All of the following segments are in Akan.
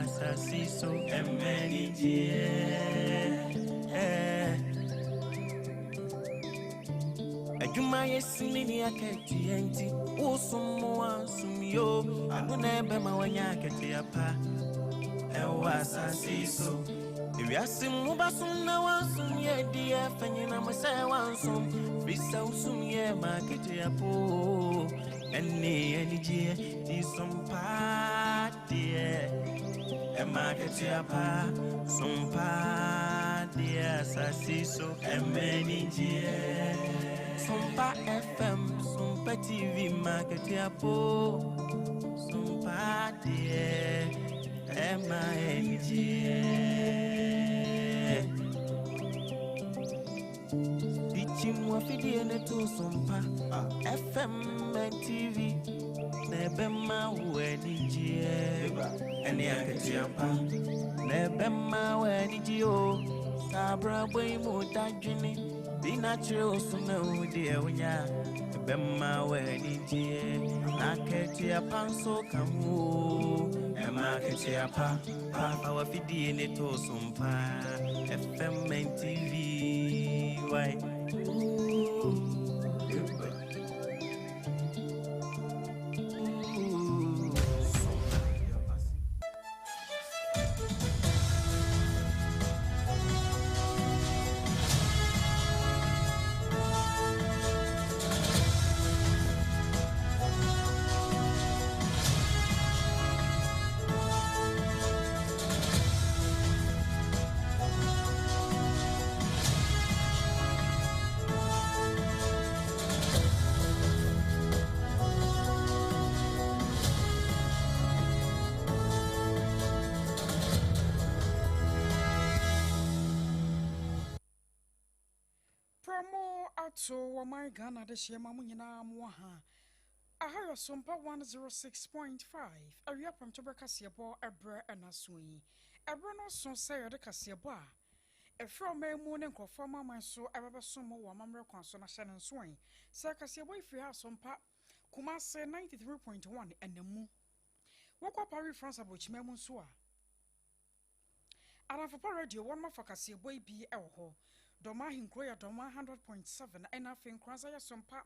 asasi so emeni Adwuma yesimini akati enti usumu ansumyo aguna ebe ma wanya akati apa ewa asasi so ewiasimu basum na wansum ye die fanyina mose wansum bisa usum ye ma akati apo eni je di sompa die e ma akati apa sompa die asasi so emeni je Sompa FM, Sompa TV, market yapo, Sompa die, MING. Teaching wafidi ene to Sompa FM and TV, nebema wenijie, eni aketi yapa, nebema wenijio, sabra boy mo dajini. Be natural, so no dear when ya Bemma wedding dear, I catch your panso come, and market your papa, our fiddy in it or some pa, FM and TV. Why? So, my Ghana, the Shema Munina Mwaha. I heard Sompa 106.5. A real from Tobacasiabo, a brer and a swing. A bruno son say the Casiaba. A from May moon and conforma my so ever some more mamma consona Shannon swing. Sir Casiabo, if you have Sompa, Kumase 93.1 and the moon. Walk up Paris France about Memusua. And I've a radio one more for Casiabo be elho. Doma Hinkroya Doma 100.7 and I think Krasaya Sompa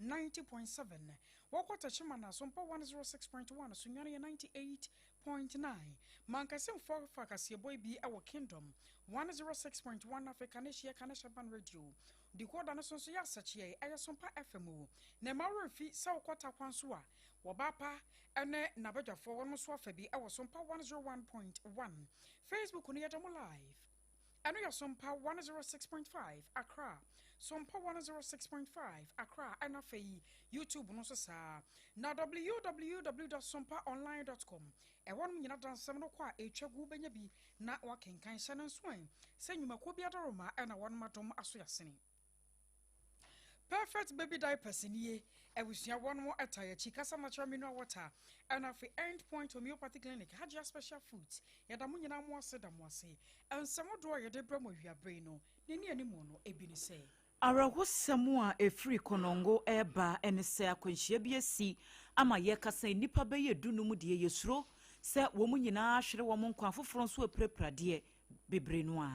90.7. Wakota Chimana Sompa 106.1 Sunyani 98.9. Mankasim for Fakasia Boy be our kingdom 106.1 Africanishia Kanashaban Radio. The Quadana Sonsuya Sachi Ayasompa FMO. Nemara Fi Saukota Kwansua Wabapa and Nabaja for Muswa Febi our Sompa 101.1. Facebook Uniatomo Live. I know your Sompa 106.5 Accra, Sompa 106.5 Accra, and a fee YouTube no sa. Now www.sompaonline.com. A 1 minute dance 7 o'clock a chagu benyabi not working kind Shannon swing. Send you Makobi Adaroma and a 1 matom asuyasini. Perfect baby diapers in ye. I wish you one more attire, Chicasa natural mineral water, and of the end point homeopathy clinic had your special foods. Yadamunina more said and some more draw your debramo your braino, Nini animono, ebini say. Arawo samua e free konongo eba ene se akwanhia bi asi ama ye kasa nipa be ye dunu mu de yesuro se wo mu nyina ahwere wo nkwa afoforo nso eprepradie bebre no a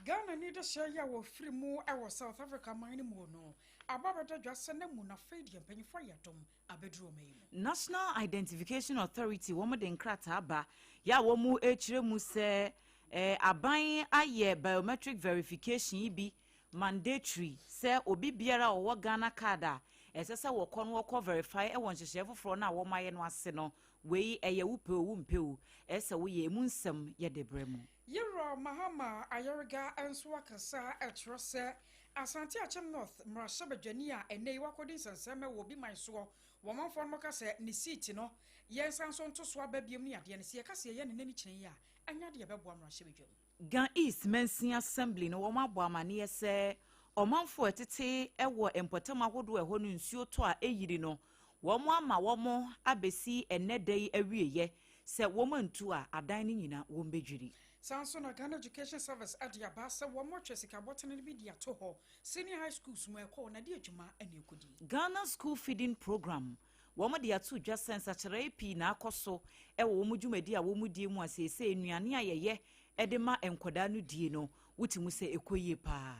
Ghana need a share ya free mu e South Africa mine mu no ababada dwase na mu na fedi empanyfo yadom abedro mai National Identification Authority wo mu de nkrata aba ya wo mu echire mu se aban aye biometric verification bi mandatory say obi biara owo Ghana card a esese wo kɔ no wo verify e won hyehye foforo na wo maye no ase no we eye wo pe wo mpe wo ese wo ye mu nsem ye debremu Yero Mahama Ayoriga enso akasa etrose Asante Achem North Mrashabadwani a ene wakodi sanseme wo bi manso wo manfo no kase ni seat no yensanso nto so ababiem ni ade ne se kase ye ne nani kyene ya anya de bebo Mrashabadwam Gan East Mensin Assembly no wo mabo amane se omanfo etete ewo empotam ahodo eho no nsuo to a eyiri no wo mo ama wo mo abesi enedai awieye se wo mantu a adan ni nyina wo mbedwiri Sanso Ghana Education Service adia basa wo mo twesika botene bi dia to ho senior high schools mo ekọ na di adwuma ene ekodi Ghana School Feeding Program wɔn de ato dwa sense akyerɛ pi na akɔso ɛwɔ wɔn dwumadi a wɔn die mu asese nnuane ayɛyɛ ɛde ma nkwadaa no die no wotimu sɛ ekoyie paa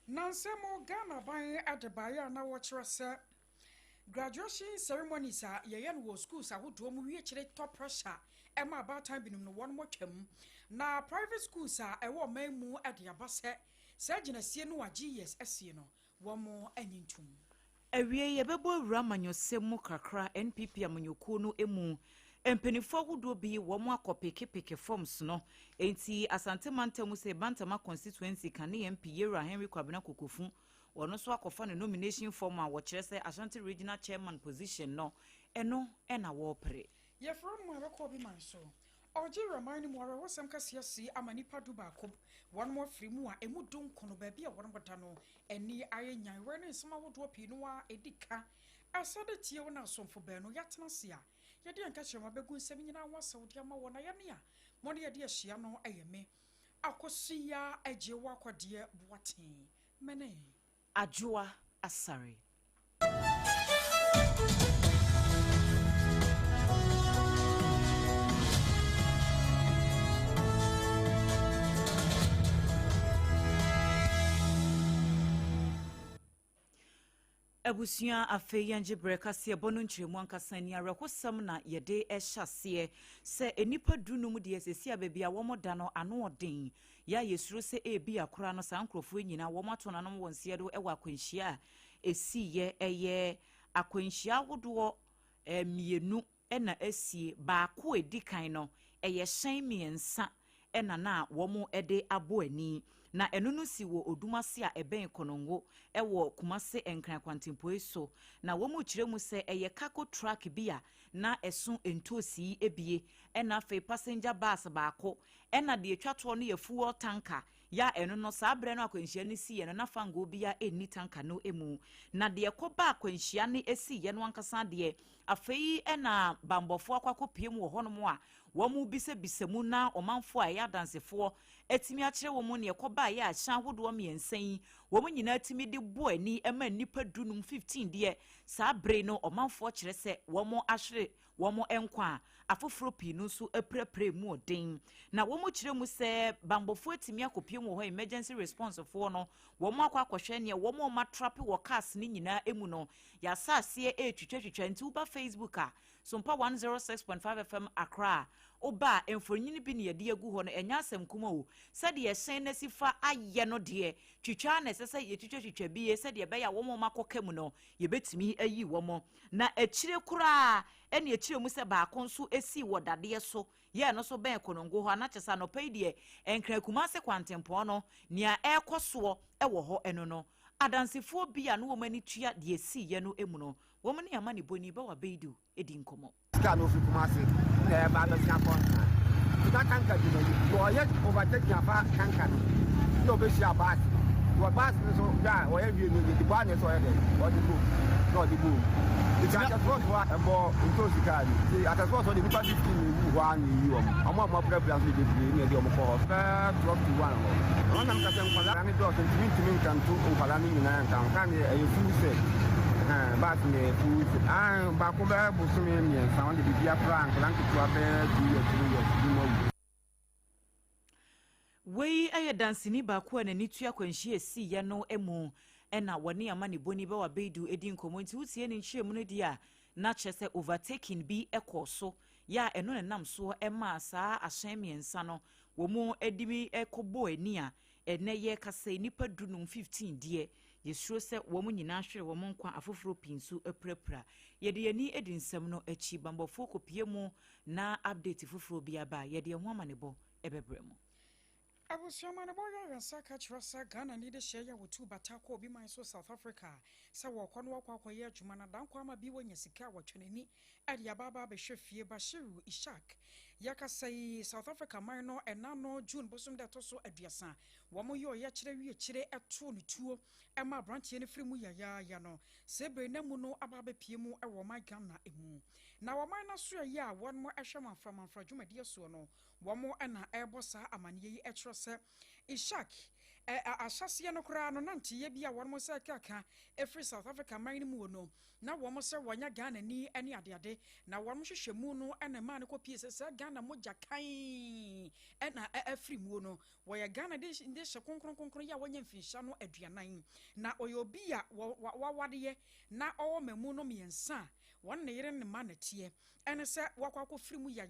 nansemo Ghana ban adebaya na wɔkyerɛ sɛ graduation ceremonies a yɛyɛ no wɔ schools ahodoɔ mu wie kyerɛ top pressure ɛma abatan binom no wɔn twam na private schools a ɛwɔ man mu ade aba sɛ gyinasie no wa GS asie no wɔn anyintum awie yɛbɛbɔ wura manyɔsɛm mu kakra NPP amanyɔkuo no emu empenifo ahodoɔ bi wɔn akɔpekepeke forms no enti asante mantam sɛ bantama constituency kane MP Yera Henry Kwabena Kokofu wɔn so akɔfa ne nomination form a wɔkyerɛ sɛ Ashanti regional chairman position no ɛno ɛna wɔpere yɛfrɛ mu abɛkɔ bi man so AGYEIWAA man mu ara wɔsɛm kasiasi amanipa du baako wɔn mo afiri mu a emu don kono baabi a wɔn bɔda no ɛni ayɛ nyan wɛn ne nsɛm ahodoɔ pii no a edika asade tie wɔn asomfo bɛn no yɛatena se a yɛde anka kyerɛ ma bɛgu nsɛm nyinaa wɔ Saudi ama wɔn ayɛ ne a mo ne yɛde ahyia no ɛyɛ me AKOSUA AGYEIWAA KODIE boaten mene ADWOA ASARE Abusua afei yanje breka se bono nkyeremu ankasa ni arekosam na yede ehyaseɛ sɛ enipa dunum de esesi ababi a wɔn da no ano ɔden ya yesuro sɛ ebi akora no sankrofo nyina wɔn ato nanom wɔn sie do ɛwɔ akwanhyia esi ye ɛyɛ akwanhyia hodoɔ mienu ɛna esie baako edikan no ɛyɛ hyɛn miensa ɛna na wɔn ɛde abo ani na enu no si wo odumase a eben konongo ewo kumase enkran kwantempoe so na wo mu kyerɛ mu sɛ ɛyɛ cargo truck bia na ɛso entosi ebie ɛna fe passenger bus baako ɛna de atwato no yɛ fuel tanker ya enu no saa bre no akwanhyia ne si yɛ no na fango bia eni tanker no emu na de ɛkɔba akwanhyia ne esi yɛ no ankasa de afei ɛna bambɔfo akwakɔ mu wɔ hɔ no mu a wo mu bisɛbisɛmu na ɔmanfo a ɛyɛ adansefo etimi akyerɛ wo mu ne ɛkɔba yɛ ahyan hodoɔ miɛnsa yi wo mu nyina timi de bo ani ɛma nipa dunum 15 deɛ saa bre no ɔmanfo kyerɛ sɛ wo mu ahwere wo mu enkwa afoforo pii no so aprapre mu ɔden na wo mu kyerɛ mu sɛ bambɔfo etimi akɔpie mu wɔ hɔ emergency response fo no wo mu akɔhwɛ ne wo mu ma trap wɔ cars ne nyina emu no ya saaseɛ etwitwatwitwa nti uba Facebook a SOMPA 106.5 FM Accra oba emfonyini bi ne yɛde agu hɔ no ɛnya asɛm kuma o sɛde yɛhyɛn na sifa ayɛ no deɛ twitwa na ɛsɛ sɛ yɛtwitwatwitwa bi sɛde yɛbɛyɛ wɔn makɔka mu no yɛbɛtumi ayi wɔn na akyire koraa ɛne akyire mu sɛ baako nso esi wɔ dadeɛ so yɛ no so bɛn konongo hɔ anakyesa no pɛ deɛ ɛnkra kumase kwantempɔ no nea ɛkɔ soɔ ɛwɔ hɔ ɛno no adansifoɔ bi a no wɔn ani tua deɛ si yɛ no emu no wɔn ne ama ne boni ba wa beidu edi nkɔmɔ no fi kumase na ba ba sia kon ta tanka di no wo ye overtake ya fa tanka no be sia back wo back so ja wo ye wie ni di ba ne so ye de o di go no di go di ka ta front wa e bo into sikari di atasfo so di nipa 15 ni wa ni yi o mo prepare so di ni e di o mo ko fa drop to one o na nka se nkwala ni do so timi kan to nkwala ni nyina kan e ye fu se back ne food ba ko ba bu so me sound the bia prank lan to abe di mo wei aye dansini ba ko na ni tua kwanhie esi ye no emu ɛna wɔne ama ne boni ba wa beidu edi nkomo nti wotie ne nhyiamu no di a na kyerɛ overtaking bi ɛkɔ so ya ɛno ne nam so ɛma saa ahyɛn miensa no wo mu edimi ɛkɔbɔ ani a ɛnɛ yɛ kasa nipa dunum 15 die yesuro sɛ wo mu nyina hwere wo mu nkwa afoforo pinsu aprapra yɛde yani edi nsɛm no akyi bambɔfo kopie mu na update foforo bi aba yɛde ho amanebɔ ɛbɛbrɛ mu Abusiama na boya yansa ka kyerɛsa Ghana ni de hyɛ ya wotu batako obi man so South Africa sɛ wɔkɔ no wakɔyɛ adwuma na dankɔ ama bi wɔnya sika wɔtwenani ade ababa behwɛ fie Bashiru Ishak yakasai South Africa man no ɛnano June bosom de to so aduasa wɔn yɛ ɔyɛ kyerɛ wie kyerɛ ɛto ne tuo ɛma branche ne firi mu ya no sebe na mu no ababa pie mu ɛwɔ man Ghana emu na wɔn na so yɛ a wɔn mo ɛhwɛ manfra dwumadi so no wɔn ɛna ɛbɔ saa amaniye yi ɛkyerɛ sɛ Ishak ahyase no kra no nante ye bia won mo se kaka every South Africa man mu no na won mo se wonya Ghana ni ane adeade na won mo hwehwe mu no ene man ko pie se Ghana moja kan ena afri mu no wo ye Ghana de hye konkron ya wonya mfinsha no aduanan na oyobi a wawade ye na owo mamu no miensa won ne yere ne ma na tie ene se wakwakọ firi mu ya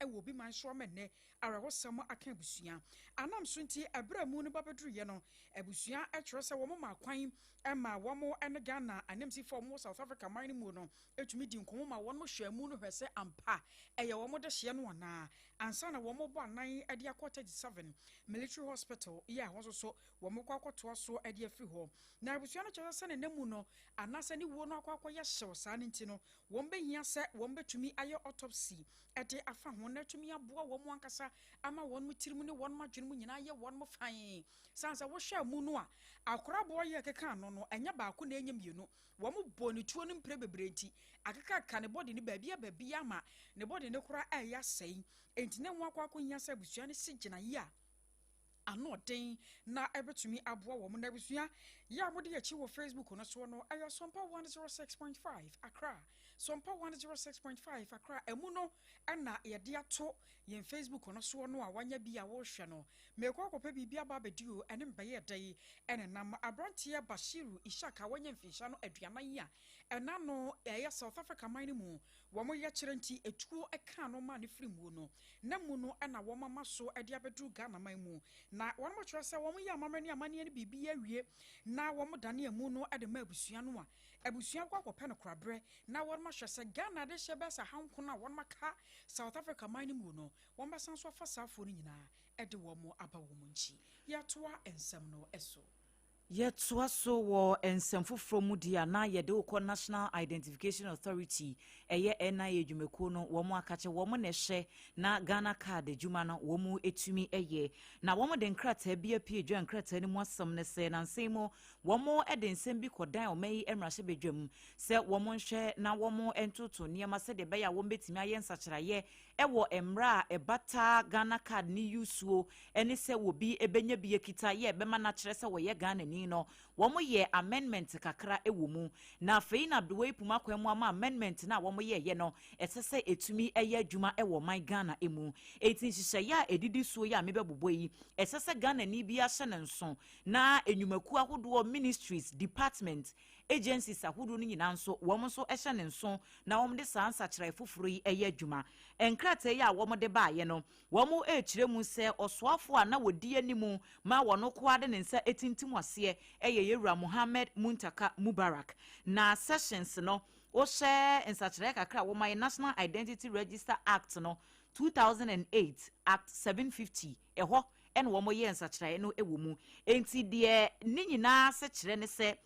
ewo bi man so menne arewosam aka abusua anam so nti abra mu no babedru ye no abusua etwere se wo ma kwan ema wo mo ene Ghana anemsi fo mo South Africa man mu no etumi di nkomo ma won mo hwamu no hwese ampa eye wo mo de hye no na ansa na wo mo bo anan ade akọ 37 military hospital ya ho so wo mo kwakoto so ade afiri ho na abusua no kyerɛ se ne namu no anasa ni wo no akọ ye hyew saa ne nti no wo mbehia se wo mbetumi aye autopsy ede afa ho na tumi aboa wo mo ankasa ama won mu tirimu ne won madwene mu nyina ye won mo fan sansa wo hwa mu no a akora bo ye keka no enya ba ko na enyem yenu wo mo boni tuo no mpre bebrenti akeka ka ne body ne baabia ama ne body ne kora aya sei enti ne nwa akwa nya sa busua ne sigina ya ano den na ebetumi aboa wo mo na busua ya mo de yachi wo Facebook no so no ayo SOMPA 106.5 Accra SOMPA 106.5 Accra emu no na ye de ato ye Facebook no so no a wanya bia wo hwe no mekọ akọpa bibia ba bedio ene mbaye dai ene nam abrantie Bashiru Ishaka wanya mfinsha no aduanan ya ena no ye South Africa man mu wo mo ye kyerɛ nti etuo eka no ma ne firi mu no na mu no na wo mama so ade abedru Ghana man mu na won mo kyerɛ sɛ wo mo ye amamani amane ne bibia wie na wo mo dane mu no ade ma abusua no a abusua kwa akɔpɛ no krabre na won ma hwɛ sɛ Ghana de hye bɛsa hanko na won maka South Africa man mu no won bɛsan so afa safo no nyinaa ede wo mo aba wo mo nchi ya toa ensem no eso yetoa so wo ensem foforo mu dia na ye de ukọ National Identification Authority eye NIA dwumekuo no wo mo akache wo mo ne hye na Ghana card dwuma no wo mo etumi eye na wo mo de nkrata bia pie dwa nkrata ni mu asem ne se na nsem wo mo ede nsem bi kodan o mai emrahye bedwam se wo mo nhwe na wo mo entoto niam se de be ya wo betimi aye nsacheraye ewo emra ebata Ghana card ni yusuo ene se wo bi ebenya bi ekita ye be ma na kire se wo ye Ghana ni no womo ye amendment kakra ewo mu na fei na Abdulwai Puma kwemu ama amendment na womo ye no esese etumi eye adwuma ewo man Ghana emu etin hihye ya edidi suo ya mebebobo yi esese Ghana ni bia hye ne nso na enyumaku ahodo ministries department agencies ahodo ni nyina nso womo so hye ne nso na womo de sansa kyerɛ foforo yi eye adwuma enkrata ya womo de ba ye no womo ekire mu se osoafo a na wodi animu ma wono ko ade ne nsa etintim ase Yewura Mohammed Muntaka Mubarak na sessions no o share nsachire kakra wo my National Identity Register Act no 2008 Act 750 eho en wo mo ye nsachire no ewo mu enti de ni nyina se kire ne se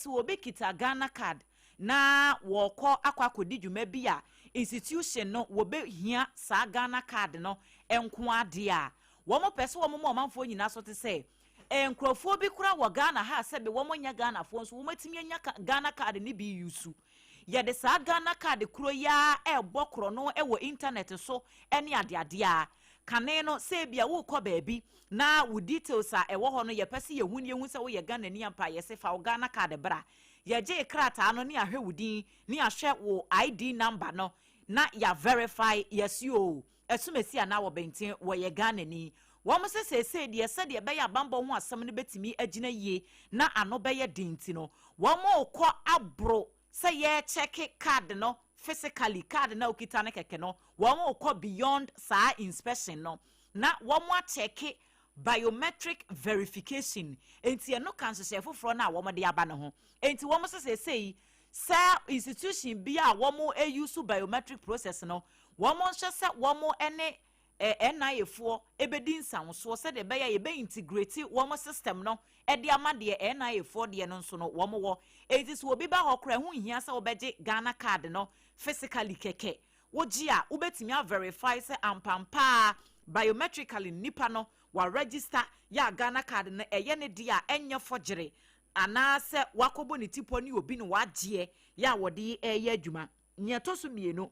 wo be kita Ghana card na wo kọ akwakodi dwuma bi a institution no wo be hia sa Ghana card no enko ade a wo mo pese wo mo manfo nyina so te se enkrofo bi kura wo Ghana ha sebe wo monya Ghana fo nso wo matimi anya Ghana card ni bi yusu ye de sa Ghana card kuro ya ebokro no ewo internet so ene ade a kane no se bia wo kọ baabi na wo details a ewo ho no ye pese ye hu se wo ye Ghana ni ampa ye se fa wo Ghana card bra ye je krata no ne ahwe wudin ne ahwe wo ID number no na ya verify yes you esumesi ana wo benten wo ye Ghana ni Womo se de de be ya bambo ho asem ne betimi agina yie na ano be ye dinti no womo kọ abro se ye check card no physically card na okita ne keke no womo kọ beyond sa inspection no na womo check biometric verification enti no kan se foforo na womo de aba ne ho enti womo se sa institution bi a womo use biometric process no womo hye se womo ene NIA for ebedi nsanso se de be ya be integrate wo system no e de ama de NIA for de no nso no wo mo wo etis wo bi ba hokra hu hia se wo beje Ghana card no physically keke wo gi a wo betimi a verify se ampampa biometrically nipa no wa register ya Ghana card no eye ne de a enye forgery ana se wakobo ne tipo ni obi ne wagie ya wo de eye adwuma nyeto so mienu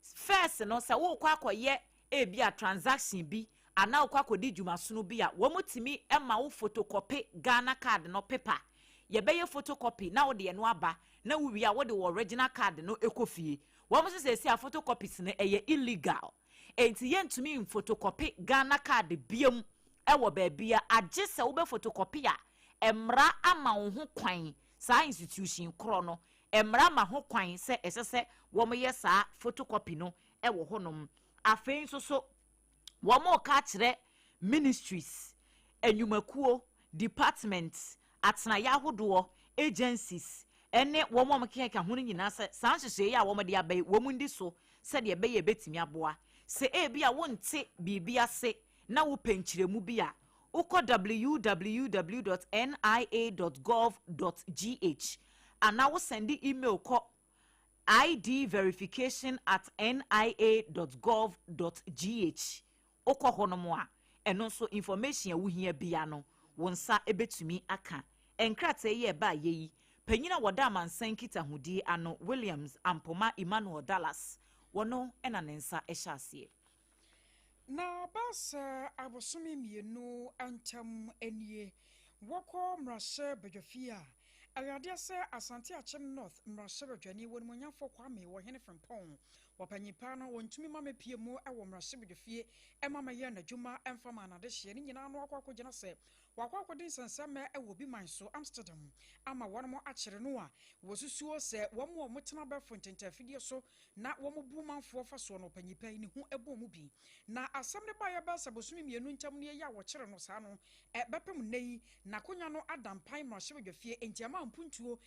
first no se wo kwa akoye ebia transaction bi ana okwa kodi dwumaso no bi a wo mutimi ema wo photocopy Ghana card no paper ye beye photocopy na wo de no aba na wo wi a wo de original card no ekofie wo mo se a photocopies ne eye illegal enti ye ntumi photocopy Ghana card biam ewo ba bia agye se wo be photocopy a emra ama wo ho kwan sa institution kro no emra ma ho kwan se esese wo mo ye sa photocopy no ewo honom afei so wo mo ka kire ministries enyumakuo departments atena yahodo agencies ene wo mo mkeka ho nyina se sanhwehwe ya wo mo de abai wo mu ndi so se de be ye betimi aboa se e bia wo nte bibia se na wo penchiremu bia uko www.nia.gov.gh ana wo send email ko idverification@nia.gov.gh uko honomo a eno so information ya wo hia bia no wonsa ebetumi aka enkrata ye ba yeyi panyina woda mansan kita hudi ano Williams Ampoma Emmanuel Dallas wono ena nensa ehyasie na basa abosome mienu antam enie woko mrashe bedwafia awade se asante achem north mrashe bedwani wonu monyafo kwame wo hene frempon wapanyipa no wontumi mamepie mu ewo mrashe bedwafie emama ye na dwuma emfama na de hye ni nyina no akwakwogena se wakwakwodin sansame ewo bi manso Amsterdam ama wonmo akere no a wosusuo se womo motena ba fontentafidie so na womo bumanfo faso no panyipa ni hu ebo mu bi na asamne ba ya ba sabosumi mienu ntam ne ya wo kere no sa no bepem nei na konya no adampan mrashe bedwafie entiama mpuntuo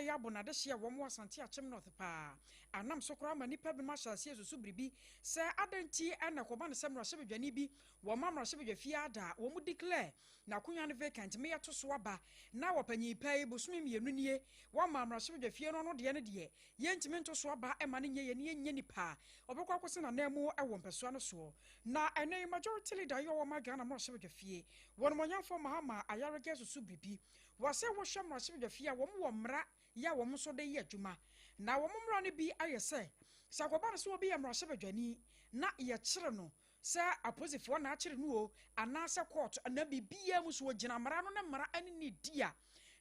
ya bona de hye womo asante achem north pa anam sokora ma nipa bi ma hyase susu bribi se adanti na koba ne sem mrashe bedwani bi wo ma mrashe bedwafie ada wo mu declare na konya no vacant me yato so aba na wapanyipa yi bosumi mienu nie wo ma mrashe bedwafie no no de ne de yentimi nto so aba ma ne nye ye nye nipa obekwa kwose na namu ewo mpeso no so na ene majority leader yo wo ma Ghana mrashe bedwafie won monyamfo mahama ayarege susu bribi wase wo hwe mrashe bedwafie wo mo wo mra ya wo mo so de ye adwuma na wo mo mra ne bi ayese sakoba no so obi ya mrashe bedwani na ye kire no sa aposifo na akire no o anasa court na bibia mu so gina mra no na mra ani ne dia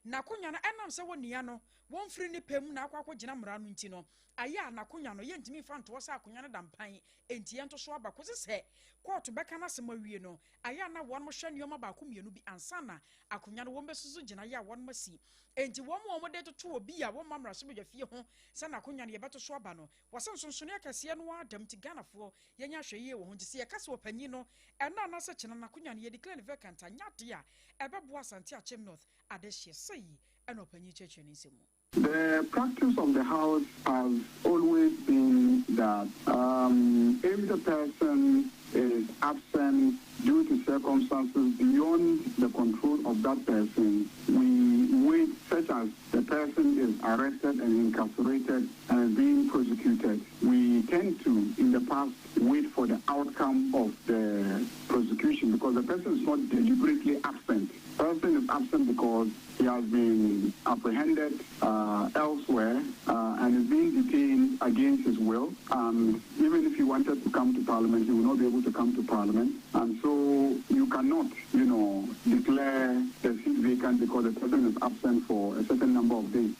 na konya no enam se wonia no won firi ne pem na akwakwo gina mra no nti no aya na konya no ye ntimi fa nto sa konya no dampan enti ye nto so aba ko se court beka na se mawie no aya na won mo hwe nioma ba ko mienu bi ansana akonya no won besusu gina ya won masi enti won mo de toto obi a won mamra so bedwafie ho se na konya no ye beto so aba no wasonsonsone akase no adam ti Ghanafo ye nya hwe ye wo ho nti se ye kase opanyi no ena na se kina na konya no ye declare vacant anya de a ebebo asante achem north adehye sei ena opanyi cheche ni semu. The practice of the House has always been that if the person is absent due to circumstances beyond the control of that person, we wait, such as the person is arrested and incarcerated and is being prosecuted. We tend to, in the past, wait for the outcome of the prosecution because the person is not deliberately absent. The person is absent because he has been apprehended elsewhere and is being detained against his will. Even if he wanted to come to Parliament, he will not be able to come to Parliament. And so you cannot, declare the seat vacant because the person is absent for a certain number of days.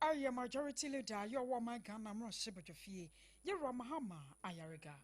Aya majority leader yo wa ma Ghana mrashe bedwafie ye Ramahama ayarega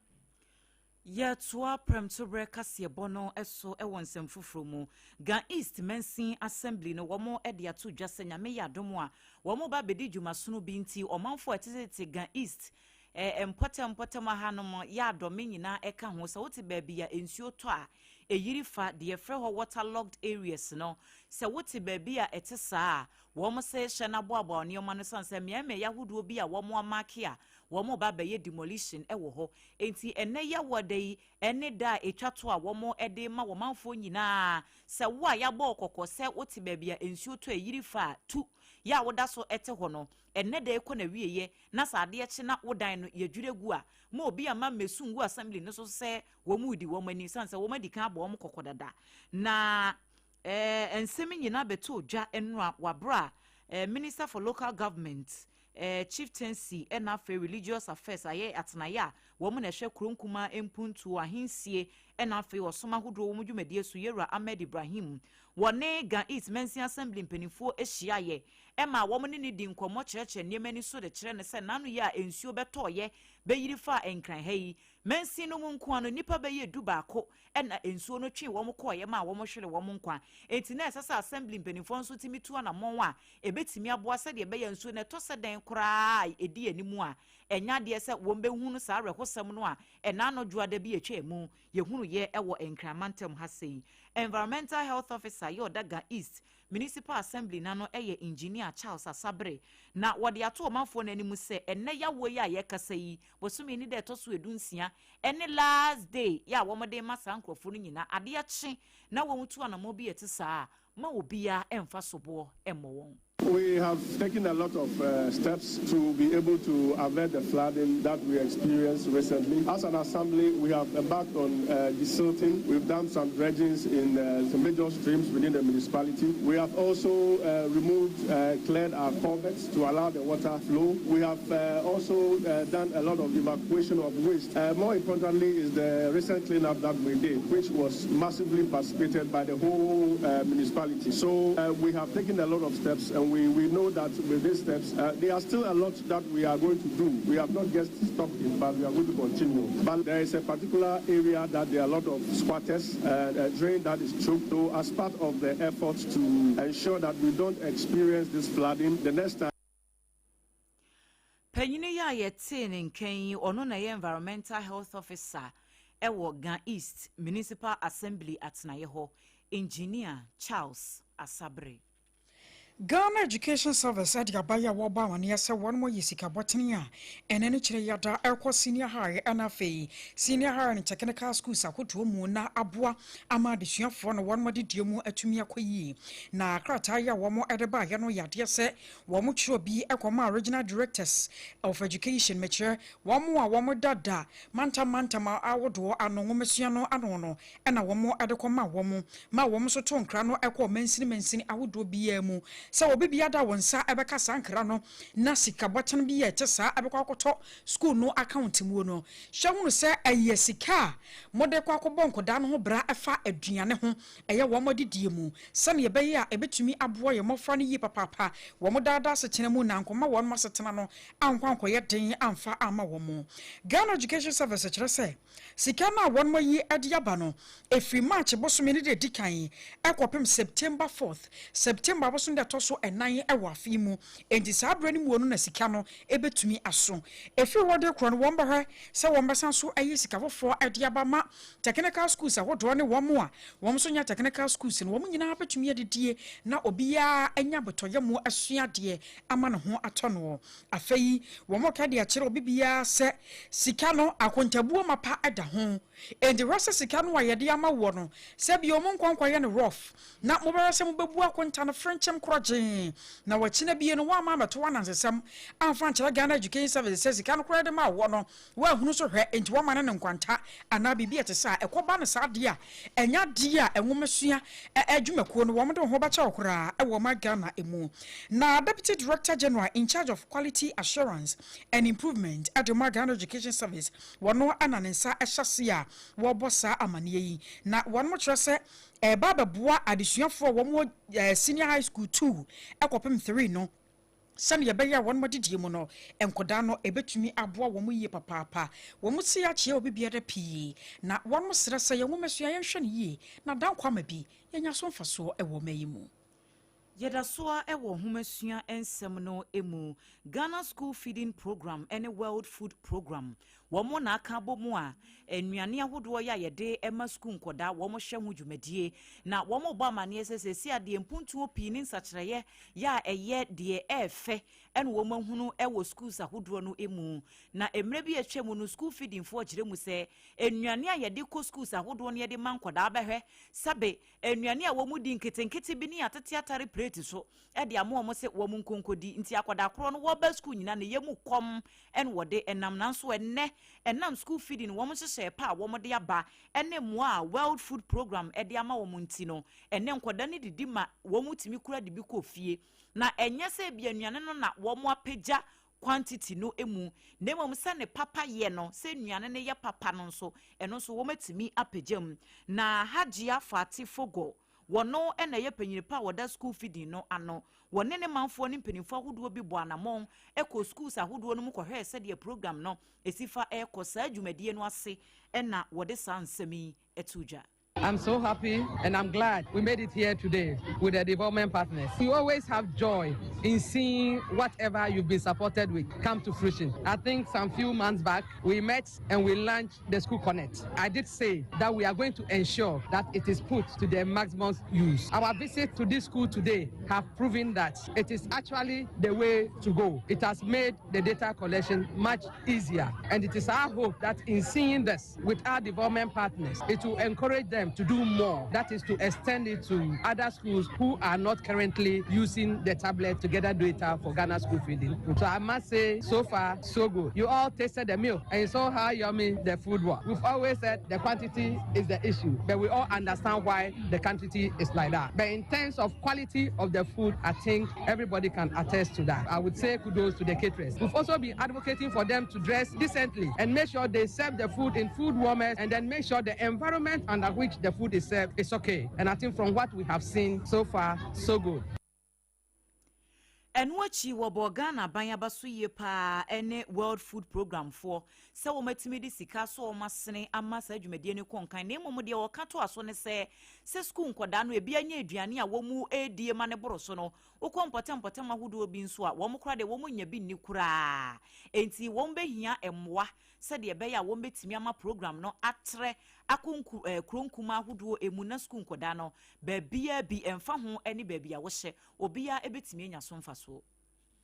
ye toa premtobre kase bono eso ewon nsem mu Ga East Mensin Assembly no womo ede ato dwase nyame ya domo a womo ba bedi dwumaso no bi nti omanfo etete Ga East empotem hanom ya adome nyina eka ho se wote ba bia ensuo to a eyiri fa de frɛ ho waterlogged areas no se wote ba bia etesa womo se hye na boabo ne omano sanse me yahudo bi a womo amake a womo ba ye demolition ewo ho enti ene ya wodai ene da etwato a womo ede ma womanfo nyina se wo a ya bo kokko se wote ba bia ensuo to eyiri fa tu ya woda so ete ho no ene da ekɔ na wieye na sade eche na wodan no yedwuregu a ma obi ama mesungu assembly no so se wo mu di wo mani sanse wo madi kan abo wo kokko dada na ensemi nyina beto dwa enra wabra Minister for Local Government chieftaincy and afe religious affairs aye atenaya wo mo na hwe kronkuma empuntu ahensie and afe osoma hodo wo mo dwumade so yewura Ahmed Ibrahim wone Ga East Mensi Assembly mpanifo ehia ye ema wo mo ne di nkomo chereche niemani so de kire ne se nanu ye a ensuo betoye beyiri fa enkran hayi Mensi no mu nko ano nipa beye du baako ena ensuo no twe wo mo koye ma wo mo hwere wo mo nkwa enti na esasa assembly mpanifo nso timi tu na monwa ebetimi aboa se de beye ensuo ne to se den kura edi animu a enya de se wo mbehunu sa rekosam no a ena no juada bi etwa mu yehunu ye ewo enkramantam hasei environmental health officer Yodaga East Municipal Assembly nano eye engineer Charles Asabere na wode ato omanfo nanimu se enne yawo ya yekasa yi bosumi ni de toso edunsia enne last day ya womode masa nkrofo no nyina ade ache na wo mutu anamo bi etisa ma obia emfa sobo emmo won. We have taken a lot of steps to be able to avert the flooding that we experienced recently. As an assembly, we have embarked on desilting. We've done some dredgings in the major streams within the municipality. We have also cleared our culverts to allow the water flow. We have also done a lot of evacuation of waste. More importantly is the recent cleanup that we did, which was massively participated by the whole municipality. So we have taken a lot of steps, and we know that with these steps, there are still a lot that we are going to do. We have not just stopped it, but we are going to continue. But there is a particular area that there are a lot of squatters, a drain that is choked. So as part of the efforts to ensure that we don't experience this flooding the next time. Penyini ya yete nken ono na ye environmental health officer ewo Ga East Municipal Assembly atnaye ho engineer Charles Asabere. Ghana Education Service at Yabaya Waba when yes, one more Yisika Botania, and any Chiriada Elko Senior High NFA, Senior High and Technical Schools, Akutu Muna Abua, Amadisha for one more diomu etumia kwe. Na Krataya, one more Edeba, Yano Yadiase, one more should be Ekoma Regional Directors of Education, Mature, one more dada, Manta ma Awodo, and Nomesiano Anono, and a one more Adekoma woman, Ma woman so ton crano, Eko Mensin, I would do BMU. So obibiada wonsa ebeka sankra no na sika botan bi ye tesa ebeka akoto school no account mu no hwehunu se eye sika mode kwa akobon koda no ho bra efa aduane ho eye wo modidie mu sane ye beye a ebetumi aboa ye mofra no yi papapa wo modada se tena mu na nkoma won masetena no ankwanko ye den amfa ama wo mu Ghana Education Service kire se sika na won mo yi adiaba no efri March bosome ne de dikan ekopem September 4th September bosun de so enan ewa afimu enti sabre ni mu onu na sika no ebetumi aso efi wode kro no won bahwe se won besan so ayi sika fofo adiaba ma technical schools ahodo ne won a won so nya technical schools no won nyina betumi adidie na obia anya botoye mu asua de ama ne ho atono afei won mo ka de a kire obibia se sika no akontabuo mapa ada ho enti rasa sika no ayede ama wo no se bi omo nkwankwaye ne rough na mo bere se mo bebu akonta no frenchem na wachina bie no wa mama to wanansesam amfa nkyere Ghana Education Service says kan kora de ma wo no wa hunu so hwe enti wo mane ne nkwanta ana bibia te sa ekoba ne sa de a enya de a enwomesua adwumakuo no wo mde ho ba cha okora wo ma Ghana emu na Deputy Director General in charge of Quality Assurance and Improvement at the Ghana Education Service wono ananensa ehyase a wo bosa amane yi na wono mo kire se baba boa adisuafo wo mo senior high school 2 ekopem 3 no sane yebaya won modidie mu no enkoda no ebetumi aboa wo mu yie papapa wo mu sia chie obibia da pii na won mo srese ye wo mesua ye hwe ne yie na dan kwama bi yenya so mfaso ewo mayi mu Yedasoa ewo humasua ensem no emu Ghana School Feeding Program and World Food Program womo na aka bomu a enuane ahodo ya yede ema school nkoda womo hwe hu dwumadie na womo ba mane sesesi ade mpuntu opi ni nsakireye ya eye de efe en womo hunu ewo schools ahodo no emu na emre bi etwemu no school feeding fo kire mu se enuane a yede ko schools ahodo no yede mankoda abehwe sabe enuane a womo di nketenkete bi ni atete atare plate so e de amo se womo nkonkodi nti akoda kro no wo ba school nyina ne yemu kom en wode enam nanso enne enam school feeding wo mo hye pa wo mo de aba enne mo a World Food Program e de ama wo mo nti no enne nkoda ne didi ma wo mo timi kura de bi ko fie na enye se bia nuane no na wo mo apagya quantity no emu na mom se ne papa ye no se nuane ne ye papa no so eno so wo matimi apejam na Hajia Fati Fogo wono ena ye panyinipa woda school feeding no ano wone ne manfo ne mpanimfo ahodo bi bo anamon eko schools ahodo no mu kohwe se de program no esifa AKOSUA adwumadie no ase ena wode sansemi etuja. I'm so happy and I'm glad we made it here today with the development partners. You always have joy in seeing whatever you've been supported with come to fruition. I think some few months back, we met and we launched the School Connect. I did say that we are going to ensure that it is put to the maximum use. Our visit to this school today have proven that it is actually the way to go. It has made the data collection much easier. And it is our hope that in seeing this with our development partners, it will encourage them to do more. That is to extend it to other schools who are not currently using the tablet to gather data for Ghana school feeding. So I must say, so far, so good. You all tasted the meal and you saw how yummy the food was. We've always said the quantity is the issue, but we all understand why the quantity is like that. But in terms of quality of the food, I think everybody can attest to that. I would say kudos to the caterers. We've also been advocating for them to dress decently and make sure they serve the food in food warmers and then make sure the environment under which the food is served is okay. And I think from what we have seen so far, so good. And what you were Ghana Banyabasu Yepa any World Food Program for so metimidi sika so masene amasa dwumedie ne konkan na momo de wakato aso ne se school nkoda no ebia nya aduane a womu edie ma ne boro so no ukompotem ahodo obi nso a womo kra de womo nya bi ni kura enti wombe hia emwa se de be ya wombe timi ama program no atre akonku kronkuma ahodo emu na school nkoda no ba bia bi emfa ho ene ba bia wo hye obia ebetimi anya so mfa so.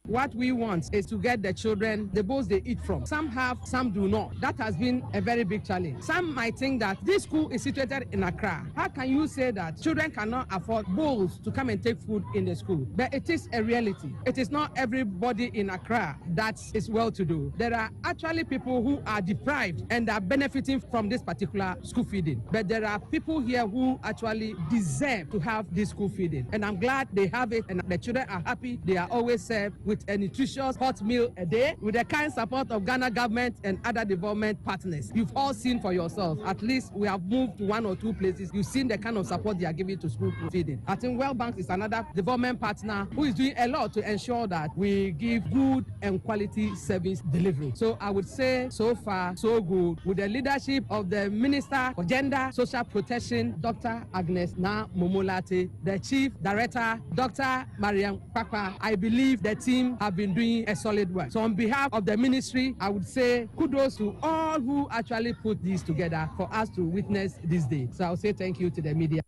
What we want is to get the children the bowls they eat from. Some have, some do not. That has been a very big challenge. Some might think that this school is situated in Accra. How can you say that children cannot afford bowls to come and take food in the school? But it is a reality. It is not everybody in Accra that is well-to-do. There are actually people who are deprived and are benefiting from this particular school feeding. But there are people here who actually deserve to have this school feeding. And I'm glad they have it and the children are happy. They are always served with a nutritious hot meal a day with the kind support of Ghana government and other development partners. You've all seen for yourself. At least we have moved to 1 or 2 places. You've seen the kind of support they are giving to school feeding. I think World Bank is another development partner who is doing a lot to ensure that we give good and quality service delivery. So I would say so far so good with the leadership of the Minister for Gender Social Protection, Dr. Agnes Na Momolate, the Chief Director, Dr. Mariam Kwakwa. I believe the team have been doing a solid work. So on behalf of the ministry, I would say kudos to all who actually put this together for us to witness this day. So I'll say thank you to the media.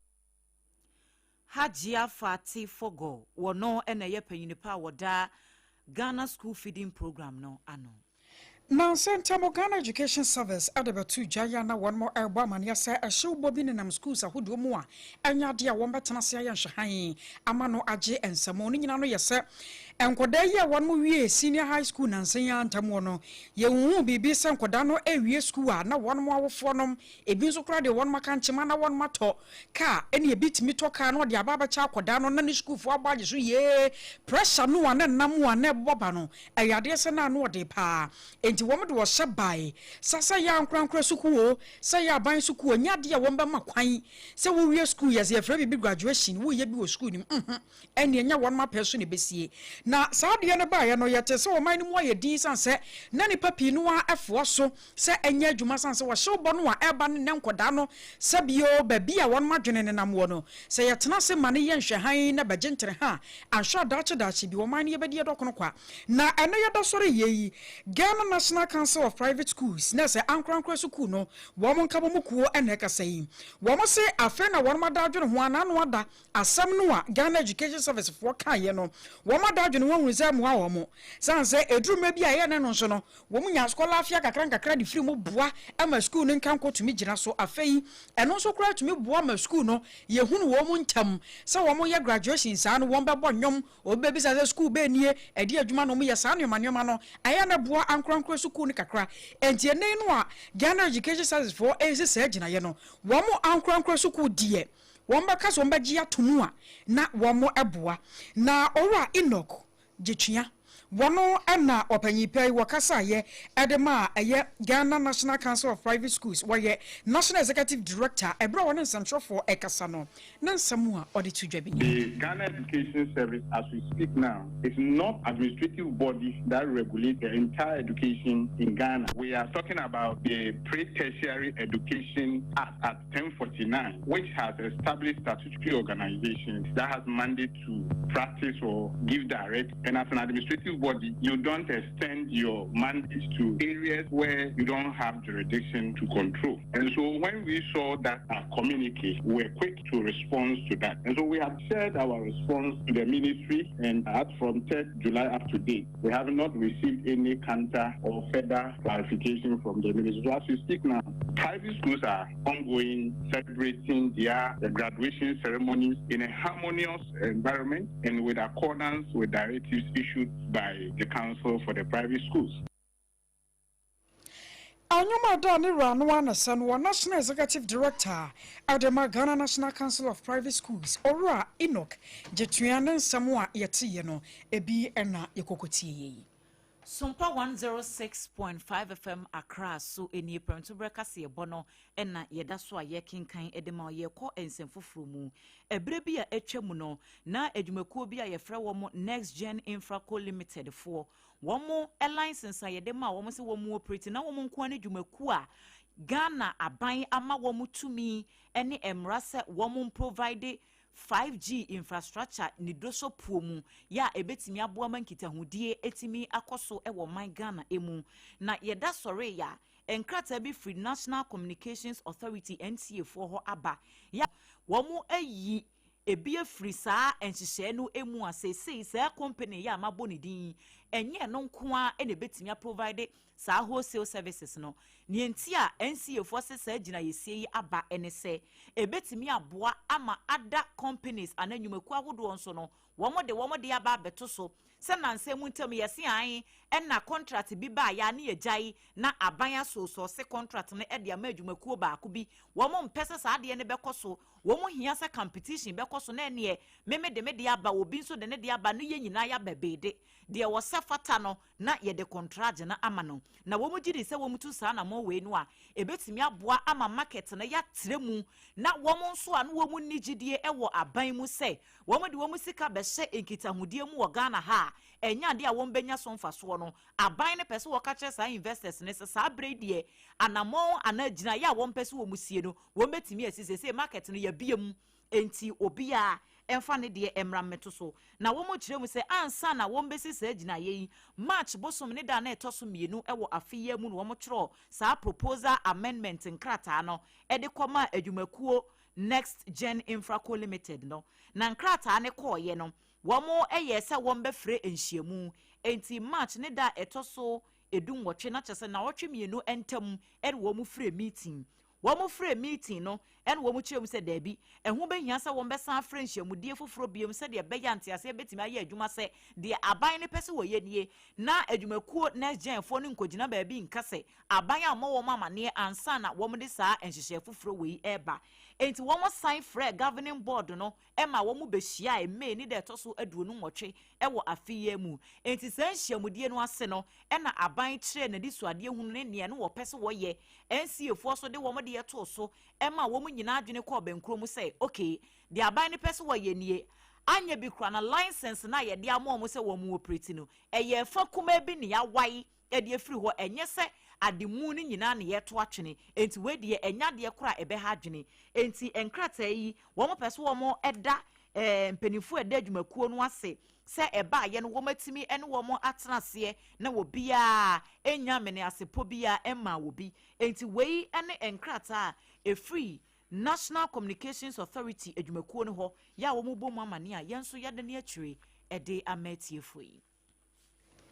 Hajia Fati Fogo, wono ene ye panyinipa woda Ghana school feeding program no ano. Now, Santamo Ghana Education Service Adabatu Jayana one more airborne yasa a show bobbing in schools a hood more and yadia womba tanasia and shahai amano aje and samoni no yasa and Kodaya one more year senior high school Nansaya and Tamono ye won't be San Kodano area school na one more fornum a bizo crowd one macanchimana one mato car any bit me to car no the ababa cha Kodano nani school for badges ye pressure no one and namu ne bobano a yadesana no de pa enti womo de wo hyebai sasa ya nkwankwa sukuo say ya ban sukuo nyade ya womba makwan se wo wie school yes ye fra bi graduation wo ye bi wo school nim ene enya won ma peso ne besie na saade ne ba ye no yete se wo man ni mo ye din san se na ni papi no a efo so se enya adwuma san se wo hye bo no a eba ne nkoda no se bio ba bi a won ma dwene ne nam wo no se ye tena se mane ye nhwe han na bagentere ha anhwa dache bi wo man ye bedi dokono kwa na ene ye do sore ye Ghana National Council of Private Schools na se ankwankwa school no wo mo nkabo mukuo ene kasa yi wo mo se afa na wo ma da adwene ho ana no ada asam no a Ghana Education Service for kan ye no wo ma da adwene wo hunza mu a wo mo san se eduruma bi a ye ne no so no wo mo nya school afia kakra di free mo boa ama school no nkan kotumi gina so afa yi eno so kra tumi boa ma school no ye hunu wo mo ntam se wo mo ye graduation sa no wo be bo nyom obebi sa school be nie edi adwuma no mo ye sa nyoma no aya na boa ankwankwa school ni kakra enti ene no a Ghana Education Service for ezi se gina ye no wo mo ankwankwa school die wo mbaka so mbaji atomu a na wo mo eboa na ora Enoch Jetwia Wano ana opanyipai wakasa ye edema eye Ghana National Council of Private Schools waye National Executive Director ebra won nsɛmtwerɛ for ekasa no na nsɛm a ɔde to dwabi. The Ghana Education Service, as we speak now, is not administrative body that regulates the entire education in Ghana. We are talking about the Pre-Tertiary Education Act at 1049, which has established statutory organizations that has mandate to practice or give direct, and as an administrative body, you don't extend your mandate to areas where you don't have jurisdiction to control. And so when we saw that communique, we were quick to respond to that. And so we have shared our response to the ministry, and from 3rd July up to date, we have not received any counter or further clarification from the ministry. So as we speak now, private schools are ongoing, celebrating their graduation ceremonies in a harmonious environment and with accordance with directives issued by the Council for the Private Schools. Anyuma Dani Ranwana Sanwa, National Executive Director of the Ghana National Council of Private Schools, Ora Enoch, Jetuanen Samoa Yatiano, Ebi Ena Yokoti. SOMPA 106.5 FM Accra so eni pranto brekase bono ena yeda so aye kinkan edema ye ko ensefufuru mu ebre bi a etwemu no na adwumakuo bi a yefrɛ wo Next Gen Infraco Limited for wo mo license a yede ma wo se wo mo operate na wo mo nko an adwumakuo a Ghana aban ama wo mo tumi ene emra se wo mo provide 5G infrastructure ni doso puomu ya ebetimi aboa mankitahudie etimi akoso ewo man Ghana emu na yeda sore ya enkrata bi free National Communications Authority NCA for ho aba ya womu eyi ebi free saa enhyehyɛ no emu asese saa company ya maboni din enye no nkoa ene betimi provide saa wholesale services no ni enti a NCA for se saa gina yesie yi aba ene se ebetimi aboa ama ada companies ananyumaku ahodo nso no womo de aba beto so se nanse mu ntem yesi an na contract bi ba ya na yejai na abanya so se contract no e de ama adwumaku ba ko bi womo mpese saa de ne bekoso womo hia se competition bekoso na ne me de aba obi nso de ne de aba no ye nyina ya bebede de wo se fata no na ye de contract na ama no na womo gidi se womo tu saa na mo we no a ebetimi aboa ama market na ya tremu na womo nso a no womo nigidie ewo aban mu se womo de womo sika be hye enkitahudie mu wo Ghana ha enya de a won benya so mfaso no aban ne pese wo ka kire saa investors ne se saa bredie anamon anagina ya won pese wo musie no won betimi asise se market no ya biem enti obi a emfa ne de emra meto so na wo mo kire mu se ansa na won besi saa gina ye March bosom ne da na etoso mienu ewo afiye mu no wo mo kire saa proposal amendment nkrata no e de koma adwumakuo Next Gen Infraco Limited no na nkrata ne koye no womo eye se won befre enhyiemu enti March ne da etoso edun wotwe na kyese na wotwe mienu entam e wo mu free meeting no en wo mu kyerem se da bi ehu behia se won besan frɛ nhyiamudie foforo biem se de beya ntiase betimi aye adwuma se de aban ne pese wo ye nie na adwumakuo Next Gen fo ne nkogina ba bi nkase aban a mo wo mamane ansa na wo mu de saa enhyehyɛ foforo we eba enti wo mo sign frɛ governing board no ema wo mu behia e me ni de toso aduonu nwɔtwe ewo afiye mu enti saa nhyiamudie no ase no na aban kyerɛ na di suade hunu ne ne no wo pese wo ye NCA fo so de wo mo de yeto so ema wo mu nyina adwene kɔ benkro mu sɛ okay de aban ne pese wo ye nie anya bi kra na license na ye de amo mo sɛ wo mu operate no eye fa kuma bi ne ya wai e de afiri ho enye sɛ ademu ni nyina na yeto atwene enti we de enya de kra ebe ha adwene enti enkrata yi wo mo pese wo mo eda mpanifo eda adwumakuo no ase se eba ye no wo matimi ene wo mo atenase na wo bia enya mene asepo bia emma wo bi enti wei ene enkrata a free National Communications Authority adwumakuo no ho ya wo mo bom amane a yenso yade ne atwire ede amatiefo yi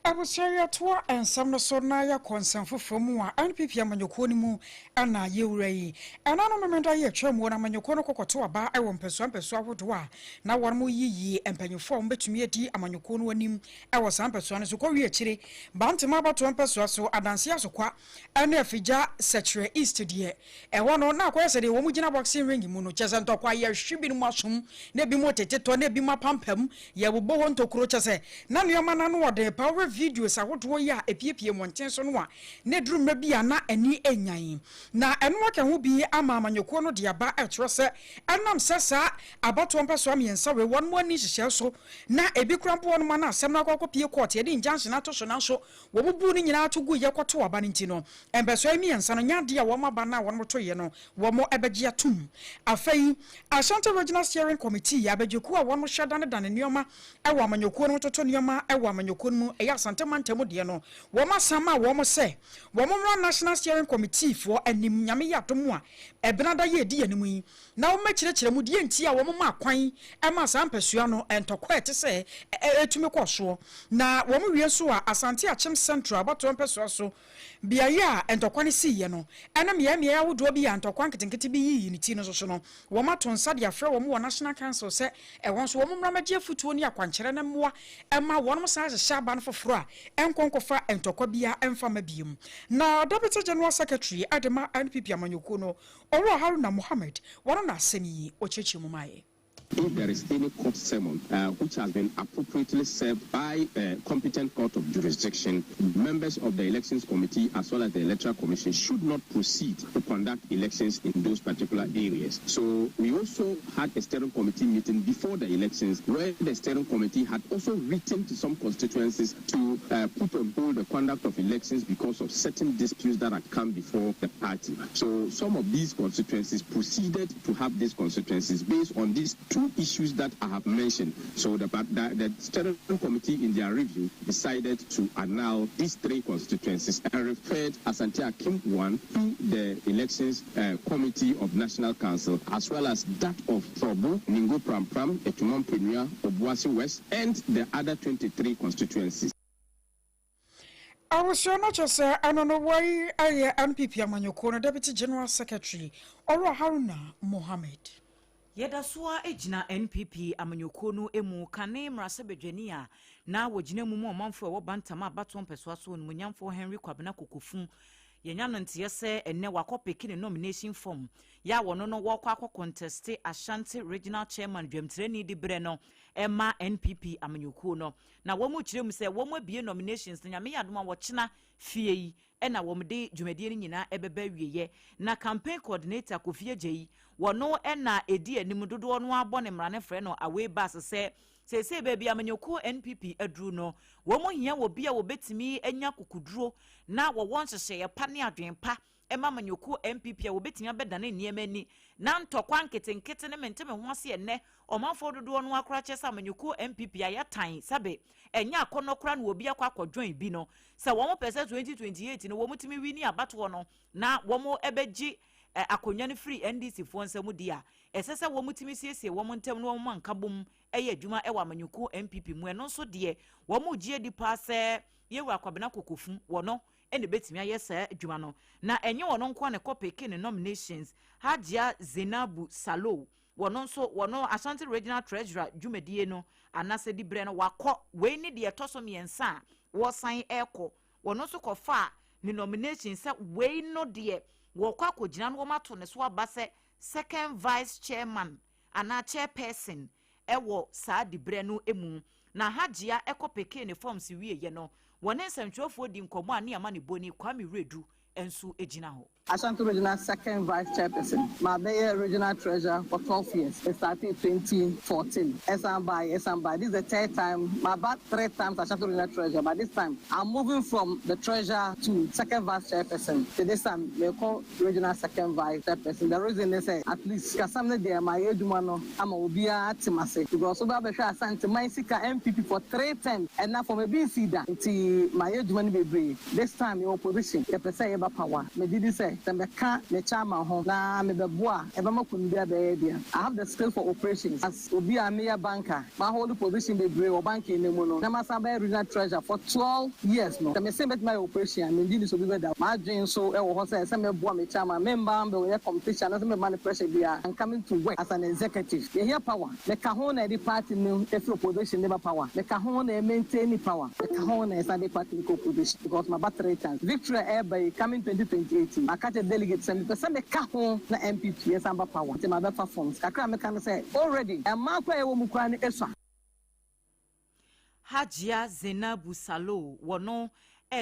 Abusia to ensam no so na ya konsam foforo mu a NPP amanyoko ni mu ana yewura yi ana no memenda ye twam wona amanyoko no kokoto aba e wo mpeso ahodo a na won mu yiyi empanyefo mbetumi adi amanyoko no anim e wo sam peso no so ko wi akire bantema abato mpeso so adanse asokwa ana afija secretary east die e wono na akoyese de wo mu gina boxing ring mu no chese ntokwa ye hwebi no masom na bi mo teteto na bi mapampam ye bobo ho ntokuro chese na nuoma na no wode power videos awodo ya epiepie monten so no a ne drum ma bia na ani enyan na eno aka ho bi ama amanyoko no de aba etro se enam sesa abato mpeso amiensa we won mo ani hihye so na ebi krampo no ma na asem na akokopie court ye de injunction ato na so wo bubu ni nyina to gu ye kwoto aba nti no embeso amiensa no nyade a wo ma ba na wo mo toye no wo mo ebeji atum afei Ashanti Regional Steering Committee abejeku a wo mo hweda ne nioma ewa amanyoko no toto nioma ewa amanyoko mu eya Asante mantemu de no wo ma sama wo mo se wo mo National Steering Committee for anim nyame yadomu a ebenada ye di animu yi na wo ma kirekire mu de enti a wo mo ma kwan e ma sampesua no entokwa ete se etumi kwoso na wo mo wie so a Asante Achim Central abato mpesua so bia ya entokwa ne siye no ena mia ya wodo bi ya entokwa nketenkete bi yi ni ti no so no wo ma tonsa de afre wo mo National Council se won so wo mo mramaje futuo ni akwankyere ne mmoa ema wo no sa shaba no foforo a enkonkofa entokwa bia emfa mabiem na Deputy General Secretary Adema NPP amanyoko no Oro Haruna Mohammed wono na asemi o chechi mu mae. If there is any court summon which has been appropriately served by a competent court of jurisdiction, members of the Elections Committee as well as the Electoral Commission should not proceed to conduct elections in those particular areas. So we also had a steering committee meeting before the elections where the steering committee had also written to some constituencies to put on hold the conduct of elections because of certain disputes that had come before the party. So some of these constituencies proceeded to have these constituencies based on these two issues that I have mentioned. So the steering committee in their review decided to annul these three constituencies and referred Asante Akim 1 to the Elections Committee of National Council as well as that of Probo, Ningo Prampram, Etumon Penua, Obuasi West and the other 23 constituencies. I was sure not just I don't know why I NPP amanyoko no Deputy General Secretary Oro Haruna Mohammed. Yedasua ejina NPP amanyoko no emu kane mrase bedwania na wojina mu omanfo e wo bantama abato mpeswa so no munyamfo Henry Kwabena Kokofun yenya no ntie se enne wakopeki ne nomination form ya wono no wokwa contest Ashanti Regional Chairman Dwemtreni di bre no ema NPP amanyoko no na wo mu kirem se wo mu abie nominations nyame yadoma wo kina fie yi ena wo mde dwumadie ni nyina ebeba wieye na campaign coordinator Kofi Agyeyi wono ena edi anim dodo no abɔ ne mrane frɛ no away bus se baby amanyoko NPP adru no wo mo hia wo bia wo betimi anya kukuduro na wo won hyehye pa ne adwenpa ema amanyoko NPP a wo betimi abedane niema ni na ntokwa nketenkete ne menteme ho ase enne omanfo dodo no akora kyesa amanyoko NPP ayatan sabe enya akonokora no obi akwa akwadwan bi no se wo mo pese 2028 no wo mutimi wini abato no na wo mo ebeji akonwa ne free NDC fo nsam dia esese wo mutimi siesie wo ntem no wo mankabom eye adwuma ewa amanyoko NPP mu eno so de wo mo gie di paase yewu Kwabena Kokofun wono ene betimi ayesa adwuma no na enye wono nko ne kopeke ne nominations Hajia Zenabu Salo wono Ashanti Regional Treasurer dwumadie no anase di bre no wakọ we ni de etoso miensa wo san eko wono so kofa ni nominations se we no de wokwa akogina no mato ne so abase second vice chairman ana chairperson ewo saa di bre no emu na Hajia ekopeke ne forms wieye no wone nsantwofo di nkomo ani ama ne boni Kwame Redu ensu ejina ho. Ashanti Regional second vice chairperson. My Bayer Regional Treasurer for 12 years. It started in 2014. SMBI. This is the third time. My about 3 times Ashanti Regional Treasurer. But this time, I'm moving from the treasurer to second vice chairperson. So this time, we call regional second vice chairperson. The reason is at least Kasamne de my Edumano, I'm a Ubia Timase. Because so Baba Ashanti, my Sika MPP for 3 times. And now for me being Sida, it's my Edumani be this time in opposition. The person have power. Me did say. I have the skill for operations. As Obi a mayor banker, my whole position be brave or banking in the mono. I'm a regional treasurer for 12 years now. I'm saying my operation. I'm doing this that. My dream so I was saying some boy me chairman member be competition. As money pressure be I'm coming to work as an executive. You hear power. The Kahona the party new every opposition never power. The Kahona maintain power. The Kahona is the party opposition because my battery chance. Victory air by coming 2028. I catch a delegates and the same Kahon na MPP and Samba power. The mother performs. I can say already a mark where woman eswa. Hajia Zenabu Salo wono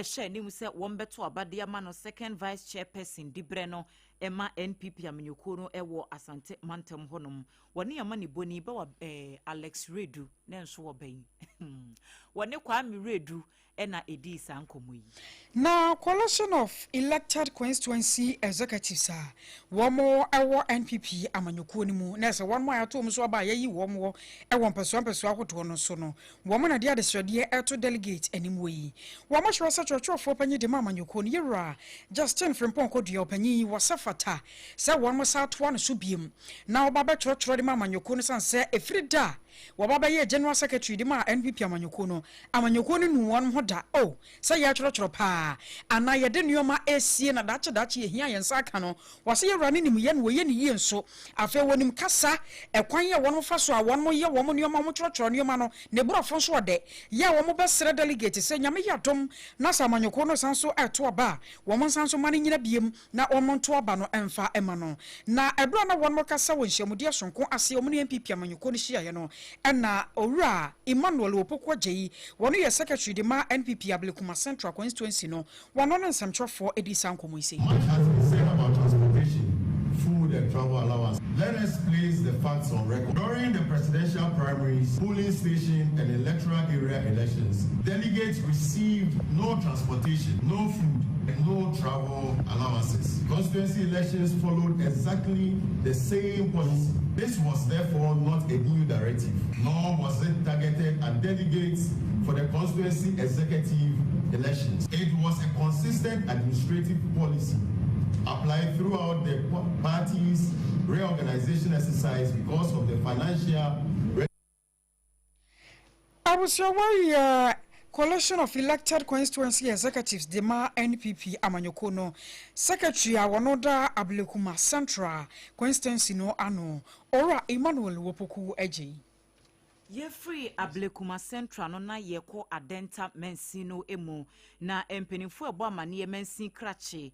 she ni mu se wombeto abade ama no second vice chairperson Dibreno Emma NPP amanyoko no ewo Asante Mantem honom woni amani boni ba wa Alex Redu na nso wo ban woni Kwame Redu ena edi sankomo yi na coalition of elected constituency executives womo ewo NPP amanyoko ni mu na se womo ayato mu so ba yayi womo ewo mpeso akoto no so no womo na dia de srade eto delegate animwo yi womo hwe se twotwofo panyi de amanyoko ni yera Justin Frimpong KODIE opanyi wasafata se womo sa to no so biem na obaba twotworo de amanyoko no sanse efrida wababa ye general secretary de ma NPP amanyoko no nu won ho da oh say ya twotworo pa ana ye de nuoma esie na dache ehia ye nsa aka no wase ye wrane nim ye no ye ne ye nso afa wonim kasa ekwan ye won fa so a won mo ye won mo nuoma mo twotworo nuoma no ne burofo so de ye won mo besere delegate se nyame ya dom na sa amanyoko no sanso eto oba won sanso mane nyina biem na won mo to oba no emfa ema no na ebro na won mo kasa won hyemude sonko ase o mo NPP amanyoko no hia ye no ena owura Emmanuel Opoko Agyeyi wono ye secretary de ma NPP Ablekuma Central constituency no wono no nsamtwofo edi sankomo ise much has been said about transportation, food and travel allowance. Let us place the facts on record. During the presidential primaries, polling station and electoral area elections, delegates received no transportation, no food, and no travel allowances. Constituency elections followed exactly the same policy. This was therefore not a new directive, nor was it targeted at delegates for the constituency executive elections. It was a consistent administrative policy applied throughout the party's reorganization exercise because of the financial. I was your coalition of elected constituency executives de ma NPP amanyoko no secretary awonoda Ablekuma Central constituency no ano ora Emmanuel Opoko Agyeyi ye free Ablekuma Central no na ye ko adenta mensi no emu na empenifo ebo amane ye mensi krache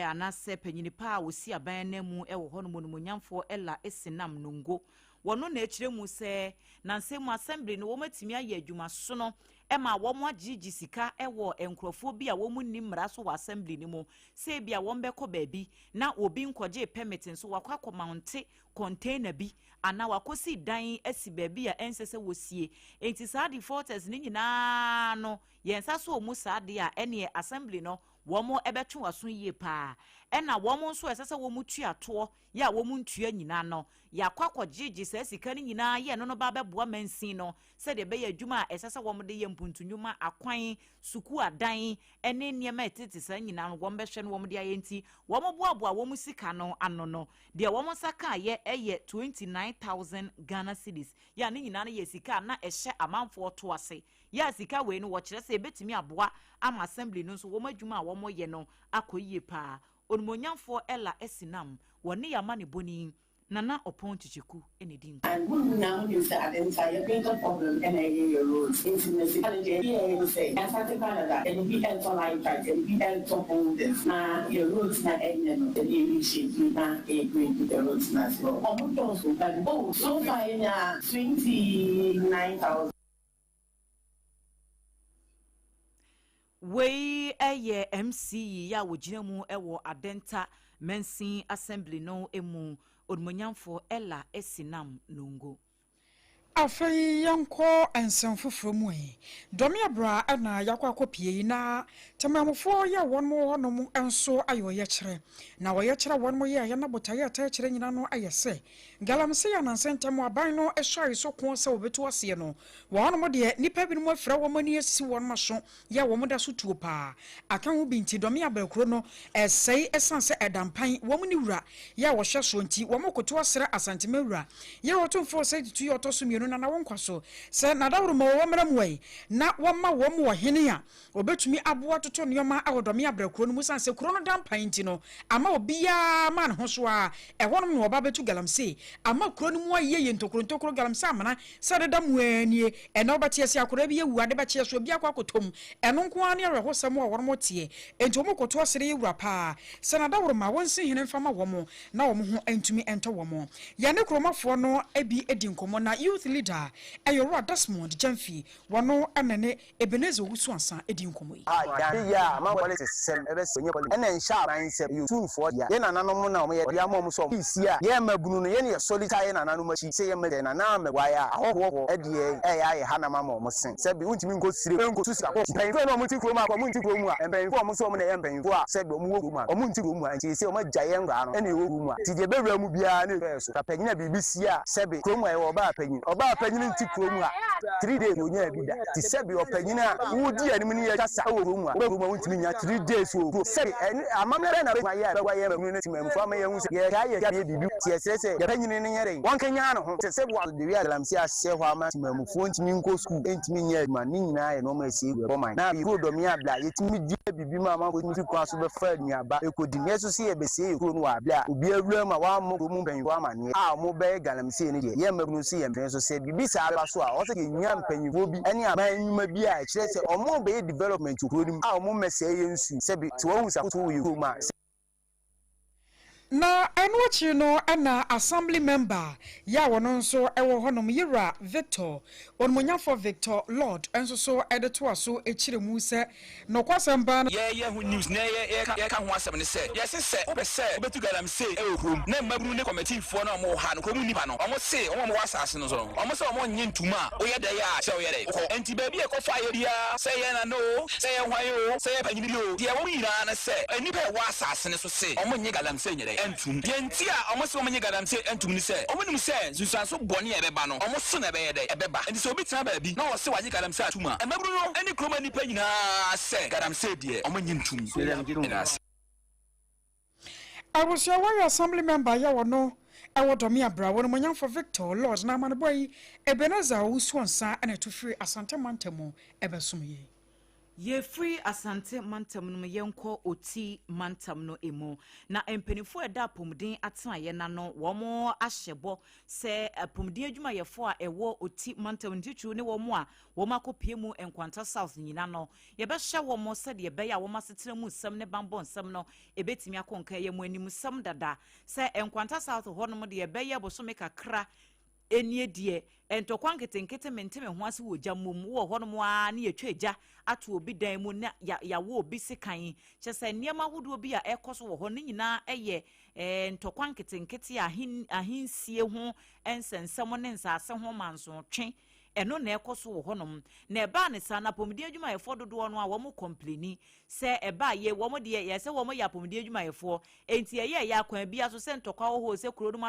anase panyini pa wosi aban na mu ewo hono monumonyamfo ela esinam nongo wono na ekire mu se na nsemu assembly no womatimi aye adwuma so no ema womo agigi sika ewo enkrofo bi a womu nimra so wa assembly ni mu se bia wombekọ baabi na obi nkoje permit nso wakwa mounte container bi ana wakosi dan esi baabi a ensese wosie enti saa defaulters ni nyina no yensa so mu saa de a ene assembly no womo ebetu waso yie pa ena womo nso esese womu tuato ya womu ntua nyina no yakwa gigi se sika ni nyina ye no no ba beboa mansin no se de be ya adwuma esese womo de ye mpuntunwuma akwan suku adan ene niema etete sa nyina no wombe hwe no womo de ayenti womo boaboa womu sika no ano no de womo saka ye eye 29,000 Ghana cedis ya ni nyina no ye sika na ehye amanfo to ase ya sika we no wo kire se betimi aboa ama assembly no so womo adwuma womo ye no akoyie pa onumonyamfo ela esinam woni yamane boni nana opon chicheku enedin and now you say the entire painter problem and a roads intimacy and say as at Canada and be enter like that and be enter holders na your roads na any the issue na a great with the roads na so but so far in 29,000 we eye MC ya wogina mu ewo adenta mensin assembly no emu odmonyamfo ela esinam nongo afei yanko ensemfofro mu domi abra na yakwa kopie na temamfo ya wonmo honom enso ayo ye kire na wo ye kire wonmo ye ya na botaye ata kire nyina no ayese galamse ya nansentamo aban no ehware so ko se obeto ase no wonom de nipa bi no afra wo mani asi wonma so ya wo moda so tuo pa akan wo binti domi abakro no esei esanse edampan wo mu ni wura ya wo hwe so nti wo mokoto asere asantemawura ye wotomfo se tutu yoto so na wonkwaso se na dawro ma wo mra muwai na woma wo mu hene a obetumi aboa toto nioma awodome abrakro no musanse kro no dampan ti no ama obia man ho so a ehwonom no oba betu galamse ama kro no mu aye ntokro galamse amana se de damuanie ena obati ase akora bi ewu ade bache so bia kwakotom eno nko an ewe hosam a wonom tie enti omokoto asere ewura pa se na dawro ma wonsi hene mfama wo mo na wo ho antumi ento wo mo ya ne kromafo no ebi edi nkomo na youth leader Ayora Desmond Jamfi wano anane Ebenezer Wusuansa edi nkomo yi. Yeah, my politics sem ebesonye politics. And then sharp mindset you tune for ya. Ye na nanom na mo ye ya mo so. Isia ye mabunu no ye ne solitaire na nanom achi say ye me na na megwaya ahoho edie ya ha na mama mo sen. Se bi untimi nko sire nko susika ko. Mpanyinfo na mo ti kuro mu akwa mo nti kuro mu a mpanyinfo mo so mo na ye mpanyinfo a se bi mo wo mu a mo nti kuro mu a nti se o ma gyaye ngwa no e na wo mu a ti je bewura mu bia na e so. Kapanyina bibisi a se bi kuro mu a ye oba apanyina nti kuro mu a 3 days onya bi da. Ti se bi opanyina wudi anim ni ye kasa wo mu a wo mu ntimi nya 3 days o. Se amamere na be ya be ya mu ne ti memfo ama ye hu se ye ga ye bibi ti esese ye panyina ne nyere won kanya no ho se bo de wi adalamsi a se ho ama ti memfo ntimi nko school ntimi nya ma ni nyina ye no ma se e bo man na bi ro do mi abla ye timi di bibi ma ma ko nti kwa so be fa nuaba ekodi ne so se ye be se e ro no wa abla obi awura ma wa mo mu banyi wa ma ne a mo be galamsi ne de ye mabunu se ye mpen so se bibi sa ala so a o se ke nya mpanyifo bi ene aban nyuma bi a kire se omo be development kuro nim a omo mese ye nsu se bi ti wo hu sa ko wo yi ko ma na enwochi no na assembly member ya wono nso ewo honom Yira Victor onmonyafo Victor Lord enso so edeto aso echiremu se no kwasamba ye hu news na ye ka ho asem ne se ye se obe se obetu galam se ehum na mabru ne committee fo na mo ha no ko mu nipa no omo se omo mo wasase no so omo se omo nye ntuma oye da ya se oye da ko enti ba bi e ko fa ye dia se ye na no se ye hwan yo se ye panyini lo dia wo yira na se enipa e wasase ne so se omo nye galam se nyere entum yenti a omo se omo nye galam se entum ni se omo nim se susanso bone e beba no omo so na be ye de e beba enti se obi tina ba bi na wo se wa nye galam se atuma e mabru no eni kroma nipa nyina se galam se die omo nye ntum AKOSUA AGYEIWAA assembly member ya wono ewo domi abra wono monyamfo Victor Lord na man boy Ebenezer Wusuansa na tufiri Asante Mantemu ebesumye ye free Asante Mantam no yenko oti Mantam no emo na empenifo eda pomden atena ye na no womo ahyebo se pomden adwuma yefo a ewo oti Mantam ntichu ne womo a womo akopie mu enkwanta south nyina no ye be hye womo se de be ya womo asetena mu sam ne bambo nsam no ebetimi akonka ye mu anim sam dada se enkwanta south ho no de be ye bosome kakra enie die entokwan ketenkete menteme ho ase wo jamom wo ho no mo a ne yetwa eja ato obi dan mu na ya wo obi sekan kyese niema hodo bi a ekoso wo ho ne nyina eye entokwan ketenkete ahinsie ho ensensem ne nsase ho manso twe eno na ekoso wo honom na eba ne sana pomdi adwuma yefo dodo no a wo mo complaini se eba ye wo mo de ye se wo mo ya pomdi adwuma yefo enti ye ya kwan bia so se ntokwa wo ho se kurodum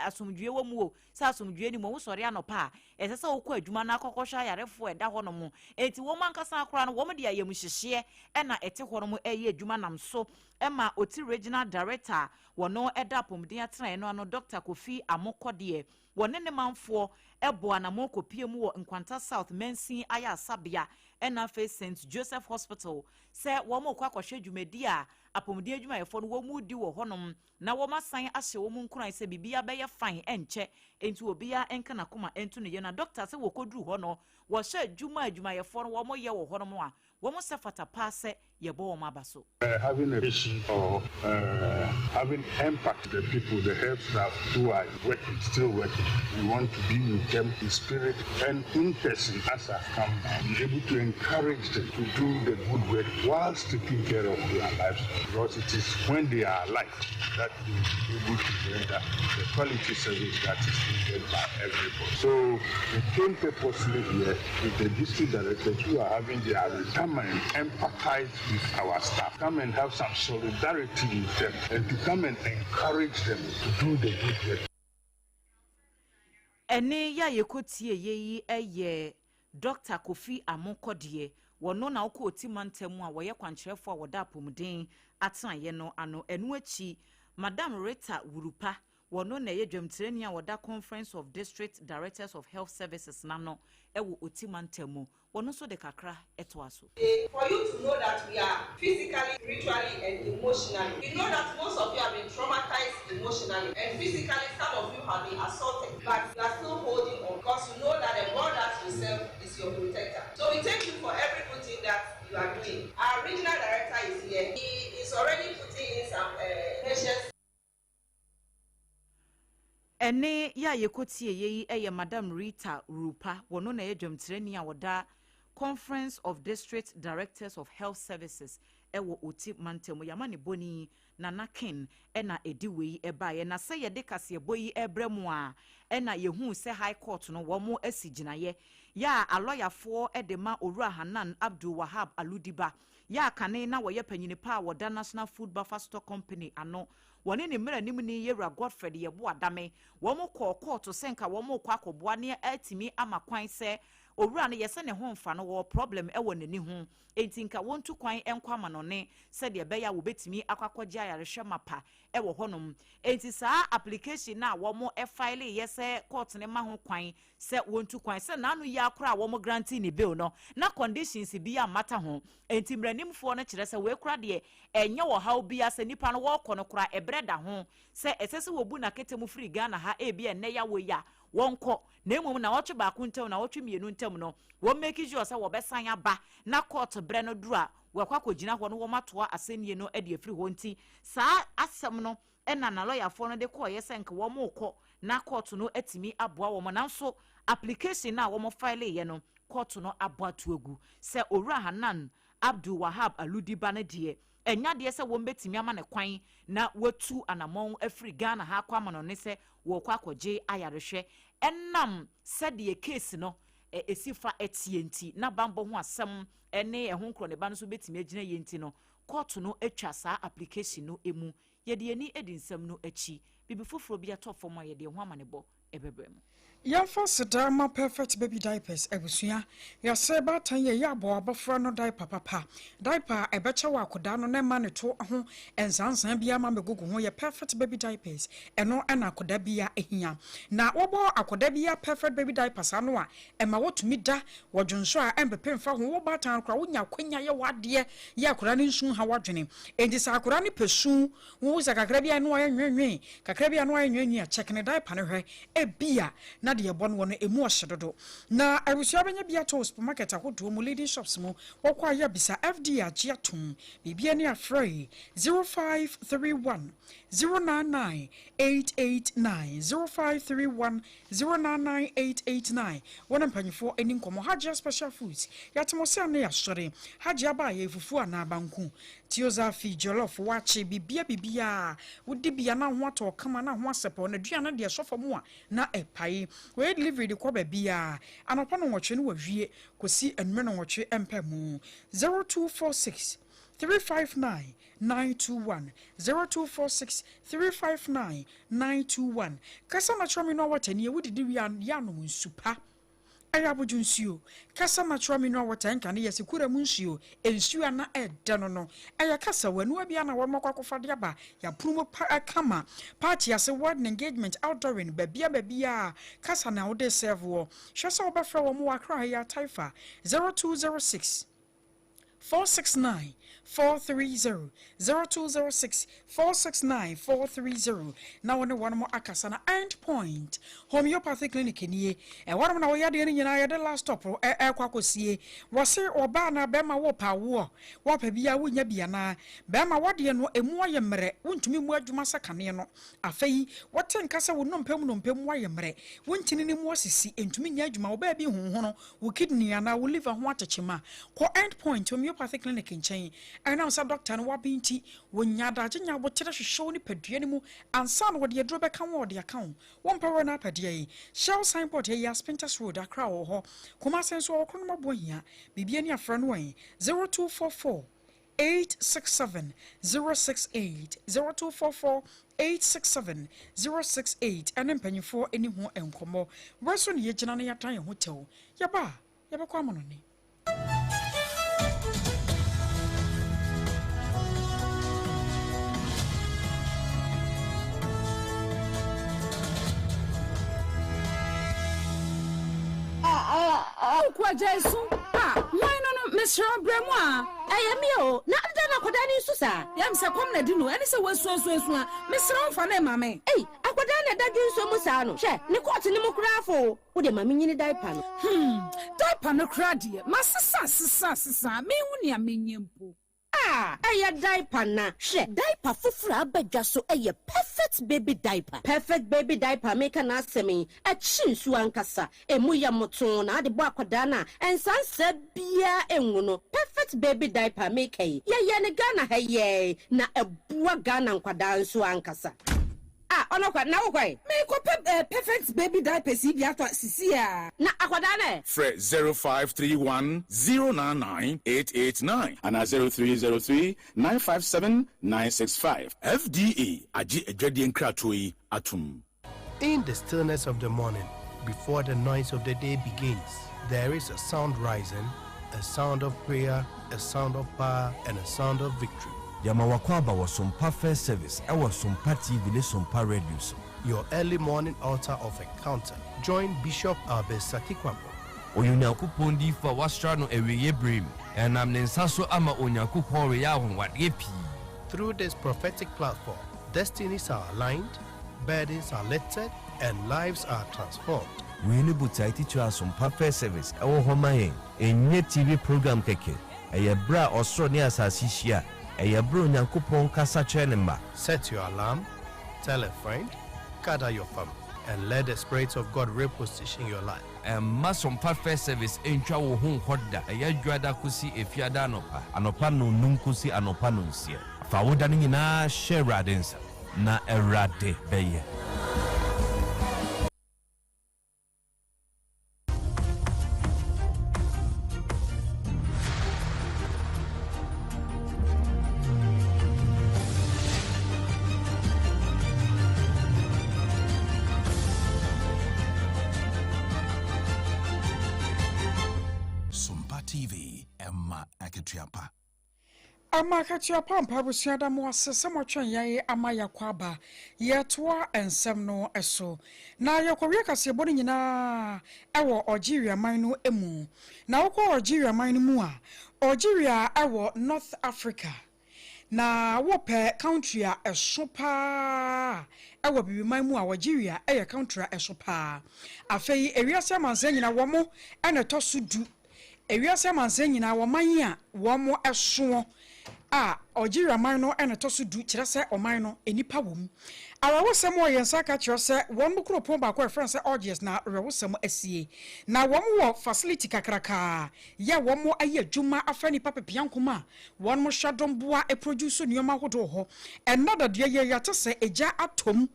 asomdwe wo mu o se asomdwe ni mo wo sori anopa ese se wo kwa adwuma na akokosha yarefo eda honom enti wo mankasa akora no wo mo de ye mu hyehye na ete honom eye adwuma nam so ema oti regional director wono eda pomdi atena no ano Dr. Kofi Amokodie wone ne manfo ebo anamo kopie mu wo Nkwanta South Mensin aya sabia ena fe St Joseph Hospital se wo mo kwa kwahwe dwumadi a apomdi adwuma yefo no wo mu di wo honom na wo masan ahye wo mu nkuran se bibia be ye fine enche enti obia enka na koma entu ne ye na doctor se wo koduru ho no wo hye adwuma yefo no wo mo ye wo honom a wo mo se fata paase ye bo wo mabaso having a vision of having impact the people, the health staff who are working, still working. We want to be with them in spirit and in person as I've come now, be able to encourage them to do the good work whilst taking care of their lives, because it is when they are alive that they will be able to render the quality service that is needed by everybody. So we came purposely here with the district directors who are having their retirement, empathize with our staff, come and have some solidarity with them, and to come and encourage them to do the good work. Ene ya yekotie yeyi eye Dr. Kofi Amokodie wono na okọ otimantemu a woye kwankyerefo a woda apomden atena ye no ano enu achi Madam Rita Wurupa wono na ye dwamtireni a woda Conference of District Directors of Health Services nano ewo otimantemu wono so de kakra eto aso. For you to know that we are physically, spiritually and emotionally. We know that most of you have been traumatized emotionally and physically some of you have been assaulted, but you are still holding on because you know that the God that you serve is your protector. So we thank you for every good thing that you are doing. Our regional director is here. He is already putting in some measures. ene ya yekotie yi eye Madam Rita Rupa wono na yedwamtirani a woda Conference of District Directors of Health Services ewo oti mantemu yamane boni na nakin ena ediwe ebaye na se yede kase boyi ebremu a ena yehu se high court no wo mo asiginaye ya aloyafo edema Owura Hanan Abdul Wahab Aludiba ya kane na woye panyini pa woda National Food Buffer Stock Company ano wone ne mera nim ni Yewra Godfred yebo adame wo mo court senka wo mo kwa akoboa ne atimi amakwan se Owura ne yese ne ho mfa no wo problem ewo nani ho entinka wontu kwan enkwa manone se de beya wo betimi akwakwaje ayarehwe mapa ewo honom enti saa application na wo mo file yese court ne ma ho kwan se wontu kwan se nanu ya akora wo mo grantee ni bill no na conditions bi ya mata ho enti mranimfo no kire se we kura de enye wo haw bi ase nipa no wo kono kura ebreda ho se esese wo bu na ketemu free Ghana ha ebi enne ya wo ya wonko na emom na woche ba kuntem na woche mienu ntem no wo make sure say wo besan aba na court bre no duru a wakwa kogina ho no wo matoa asenie no e de free ho nti saa asem no ena na lawyer fo no de ko yese nka wo mo ko na court no atimi aboa wo na nso application na wo mo file ye no court no aboa tuegu se Owura Hanan Abdul Wahab Aludiba na de enya de se wo mbetimi ama ne kwan na watu anamon afri Ghana ha kwa mano ne se wo kwa kwaje ayarehwe enam sede case no esifa etienti na bambo ho asem ene ehun kro ne ba no so betimi agina yenti no court no atwa saa application no emu yede ani edinsem no achi bibi foforo bi atofo mo yede ho amanebo ebebrem Yamfa Sidama Perfect Baby Diapers Ebusuya ya seba tanye ya bo abofra no diaper papa diaper ebecha wa akoda no na ma ne to ho ensansan bia ma megugu ho ye Perfect Baby Diapers eno na akoda bia ehia na wobo akoda bia Perfect Baby Diapers ano a ema wotumi da wodwonso a embepemfa ho wo batan kra wonya kwanya ye wade ye akoda ne nsu ha wadwene endi sa akoda ne pesu wo za kakra bia no aye nwenwen kakra bia no aye nwenwen a check ne diaper ne hwe ebia na de yebon wono emu ohyedodo na arusia benya bia to supermarket akodo mu leading shops mu wokwa ya bisa FD agye atom bibia ne afrey 0531 099 889 0531 099 889 wona mpanyifo eni nkomo Hajia Special Foods yatomose na ya sore Hajia ba ye fufu ana banku tioza fi jollof wache bibia wodi bia na ho ato kama na ho asepo na duana de sofo mu a na epai we delivery de kwa bia anopa no nwotwe no wawie kosi enme no nwotwe empemu 0246 359 921 0246 359 921 kasa na chomi no watani wudi wi ano nsupa ayabuju nsuo kasa na chomi no watani kan yesikura mu nsuo ensuo na edano no aya kasa wanu abia na won makwakofa de aba ya promo kama party as word engagement outdooring babia kasa na wo de serve wo hwesa obafra wo mo akra ya taifa 0206 469 430 0206 469 430 na one more akasa na End Point Homeopathy Clinic nie e one na wo yade ni nyina yade last stop kwakosie wo se oba na bema wo pa wo pa bia wo nya bia na bema wode no emu aye mre wontumi mu adwuma sakane no afei wote nkasa wo nompem aye mre wontini ni mu osisi entumi nya adwuma wo ba bi honhono wo kidney ana wo liver ho atechema ko End Point Homeopathy Clinic nchen ana sa doctor no wabinti wonyada agenya botere hwehwe ni padua ni mu ansa no wode adro beka wo de account won power na padua yi shell signboard ya Spinters Road Accra wo ho kuma senso wo krono mabohia bibia ni afra no wan 0244 867 068 0244 867 068 ane mpanyifo eni ho enkomo weso ne yegina na yatan ye hotel yaba yabekwa amonone kwa Jesu why no Mr. Bremwa ayemi o na ada na koda ni susa yam se kom na di no eni se wasu a Mr. Mfa na mame akoda na da dun so musa no hwe ne court ni mu krafo wo de mame nyini diaper no diaper no kra de masesa me hu ne amenyempo Aya diaper na. She diaper fufura abedwa so eye perfect baby diaper. Perfect baby diaper make na asemi e chinsu ankasa. Emu ya moton na ade bo akoda na ensanse bia enwu no. Perfect baby diaper make ye ne Ghana ha ye na ebua Ghana nkwada nso ankasa. Onokwa na okwa me ko perfect baby diaper si bia to sisia na akwada ne Fred 0531099889 and 0303957965 FDA agi adwade nkratoi atum. In the stillness of the morning, before the noise of the day begins, there is a sound rising, a sound of prayer, a sound of power, and a sound of victory. Yamawakwaba was Sompa First Service. I was Sompa TV, Sompa Radio. Your early morning altar of encounter. Join Bishop Albesaki Kwambo. Onyankopon di fa wastrano ewiye brim. And I'm Nensaso ama Onyankopon reya what yepi. Through this prophetic platform, destinies are aligned, burdens are lifted, and lives are transformed. We need to teach us Sompa First Service. Our home enye TV program keke. Bra osro ni asasishia. Set your alarm, tell a friend, gather your family, and let the Spirit of God reposition your life. And Mason First Service in Chawo Home Hoda, a Yadrada Kusi, if Yadanopa, Anopano Nunkusi, Anopanunsia. Fawudani na Sheradens, na Erade Baye. Amakatia pampa busiada mo asese mo twen yae amaya kwaba yetoa ensem no eso na yakowia kase boni nyina ewo Algeria man no emu na wokọ Algeria man no mu a Algeria ewo North Africa na wope country a eso pa ewo bibi man mu a Algeria eye country a eso pa afei ewiase amanse nyina wo mo ene to sudu ewiase amanse nyina wo man a wo mo eso Algeria man no ene to so du kire se oman no enipa wom awawosem o yensa ka kire se won mu kropon ba ko friend se audience na rewosem asie na won wo facility kakraka ya won mo aye adwuma afani papa piankoma won mo hwadom boa e produce nyoma hodo ho enada de ye yate se eja atom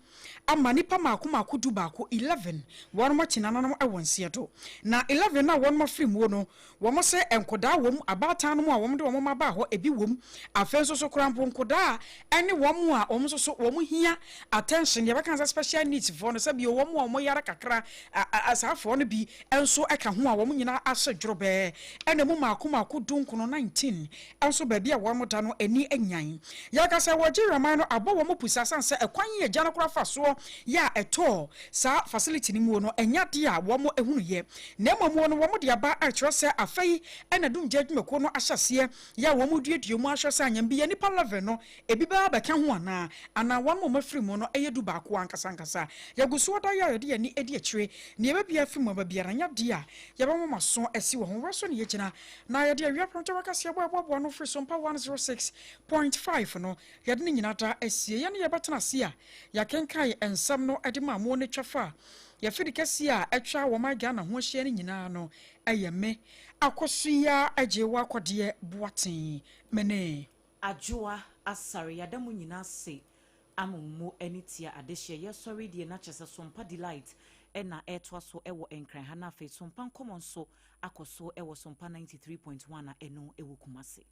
ama nipa maako du baako 11 won mo chinanano ewonsie to na 11 na won mo free mu no won mo se enkoda wom abatan no mu a won de won ma ba ho ebi wom afenso so krampo nkoda ene wom a wom so wom hia attention ye beka special needs for no sabi wom a yara kakra asafo no bi enso eka ho a wom nyina asodwrobe ene mu maako du nkono 19 enso ba bia wom da no eni enyan ya ka se Algeria man no abo wom pusasan se ekwan ye gya no kra fa so ya eto sa facility ni mu no enya de a wom ehunu ye na momo no wom de aba a kire se afei ena dum jadwumako no ahyase ya wom duedue mu ahyase anyam bi ye nipa level no ebi ba beka ho ana wom mo mafiri mu no eyedu ba ko ankasa ya guso da ya de ani edi akire ne eba bia fi mu ba bia nya de a ya ba mo maso esi wo ho weso ne ye gina na ya de awia pronto wakase abo no free Sompa 106.5 no ya de nyina da esie ya ne ya betena se a ya kenkai ensam no ede ma mo ne twafa ya fidi kase a etwa wo ma Ghana ho hye ne nyina no ayeme AKOSUA AGYEIWAA KODIE boaten mene Adwoa Asare yadamu nyina se amumu enitia adehye ye sorry die na chese Sompa delight ena etwa so ewo enkran ha na fe Sompa nkomon so akoso ewo Sompa 93.1 na eno ewo kumase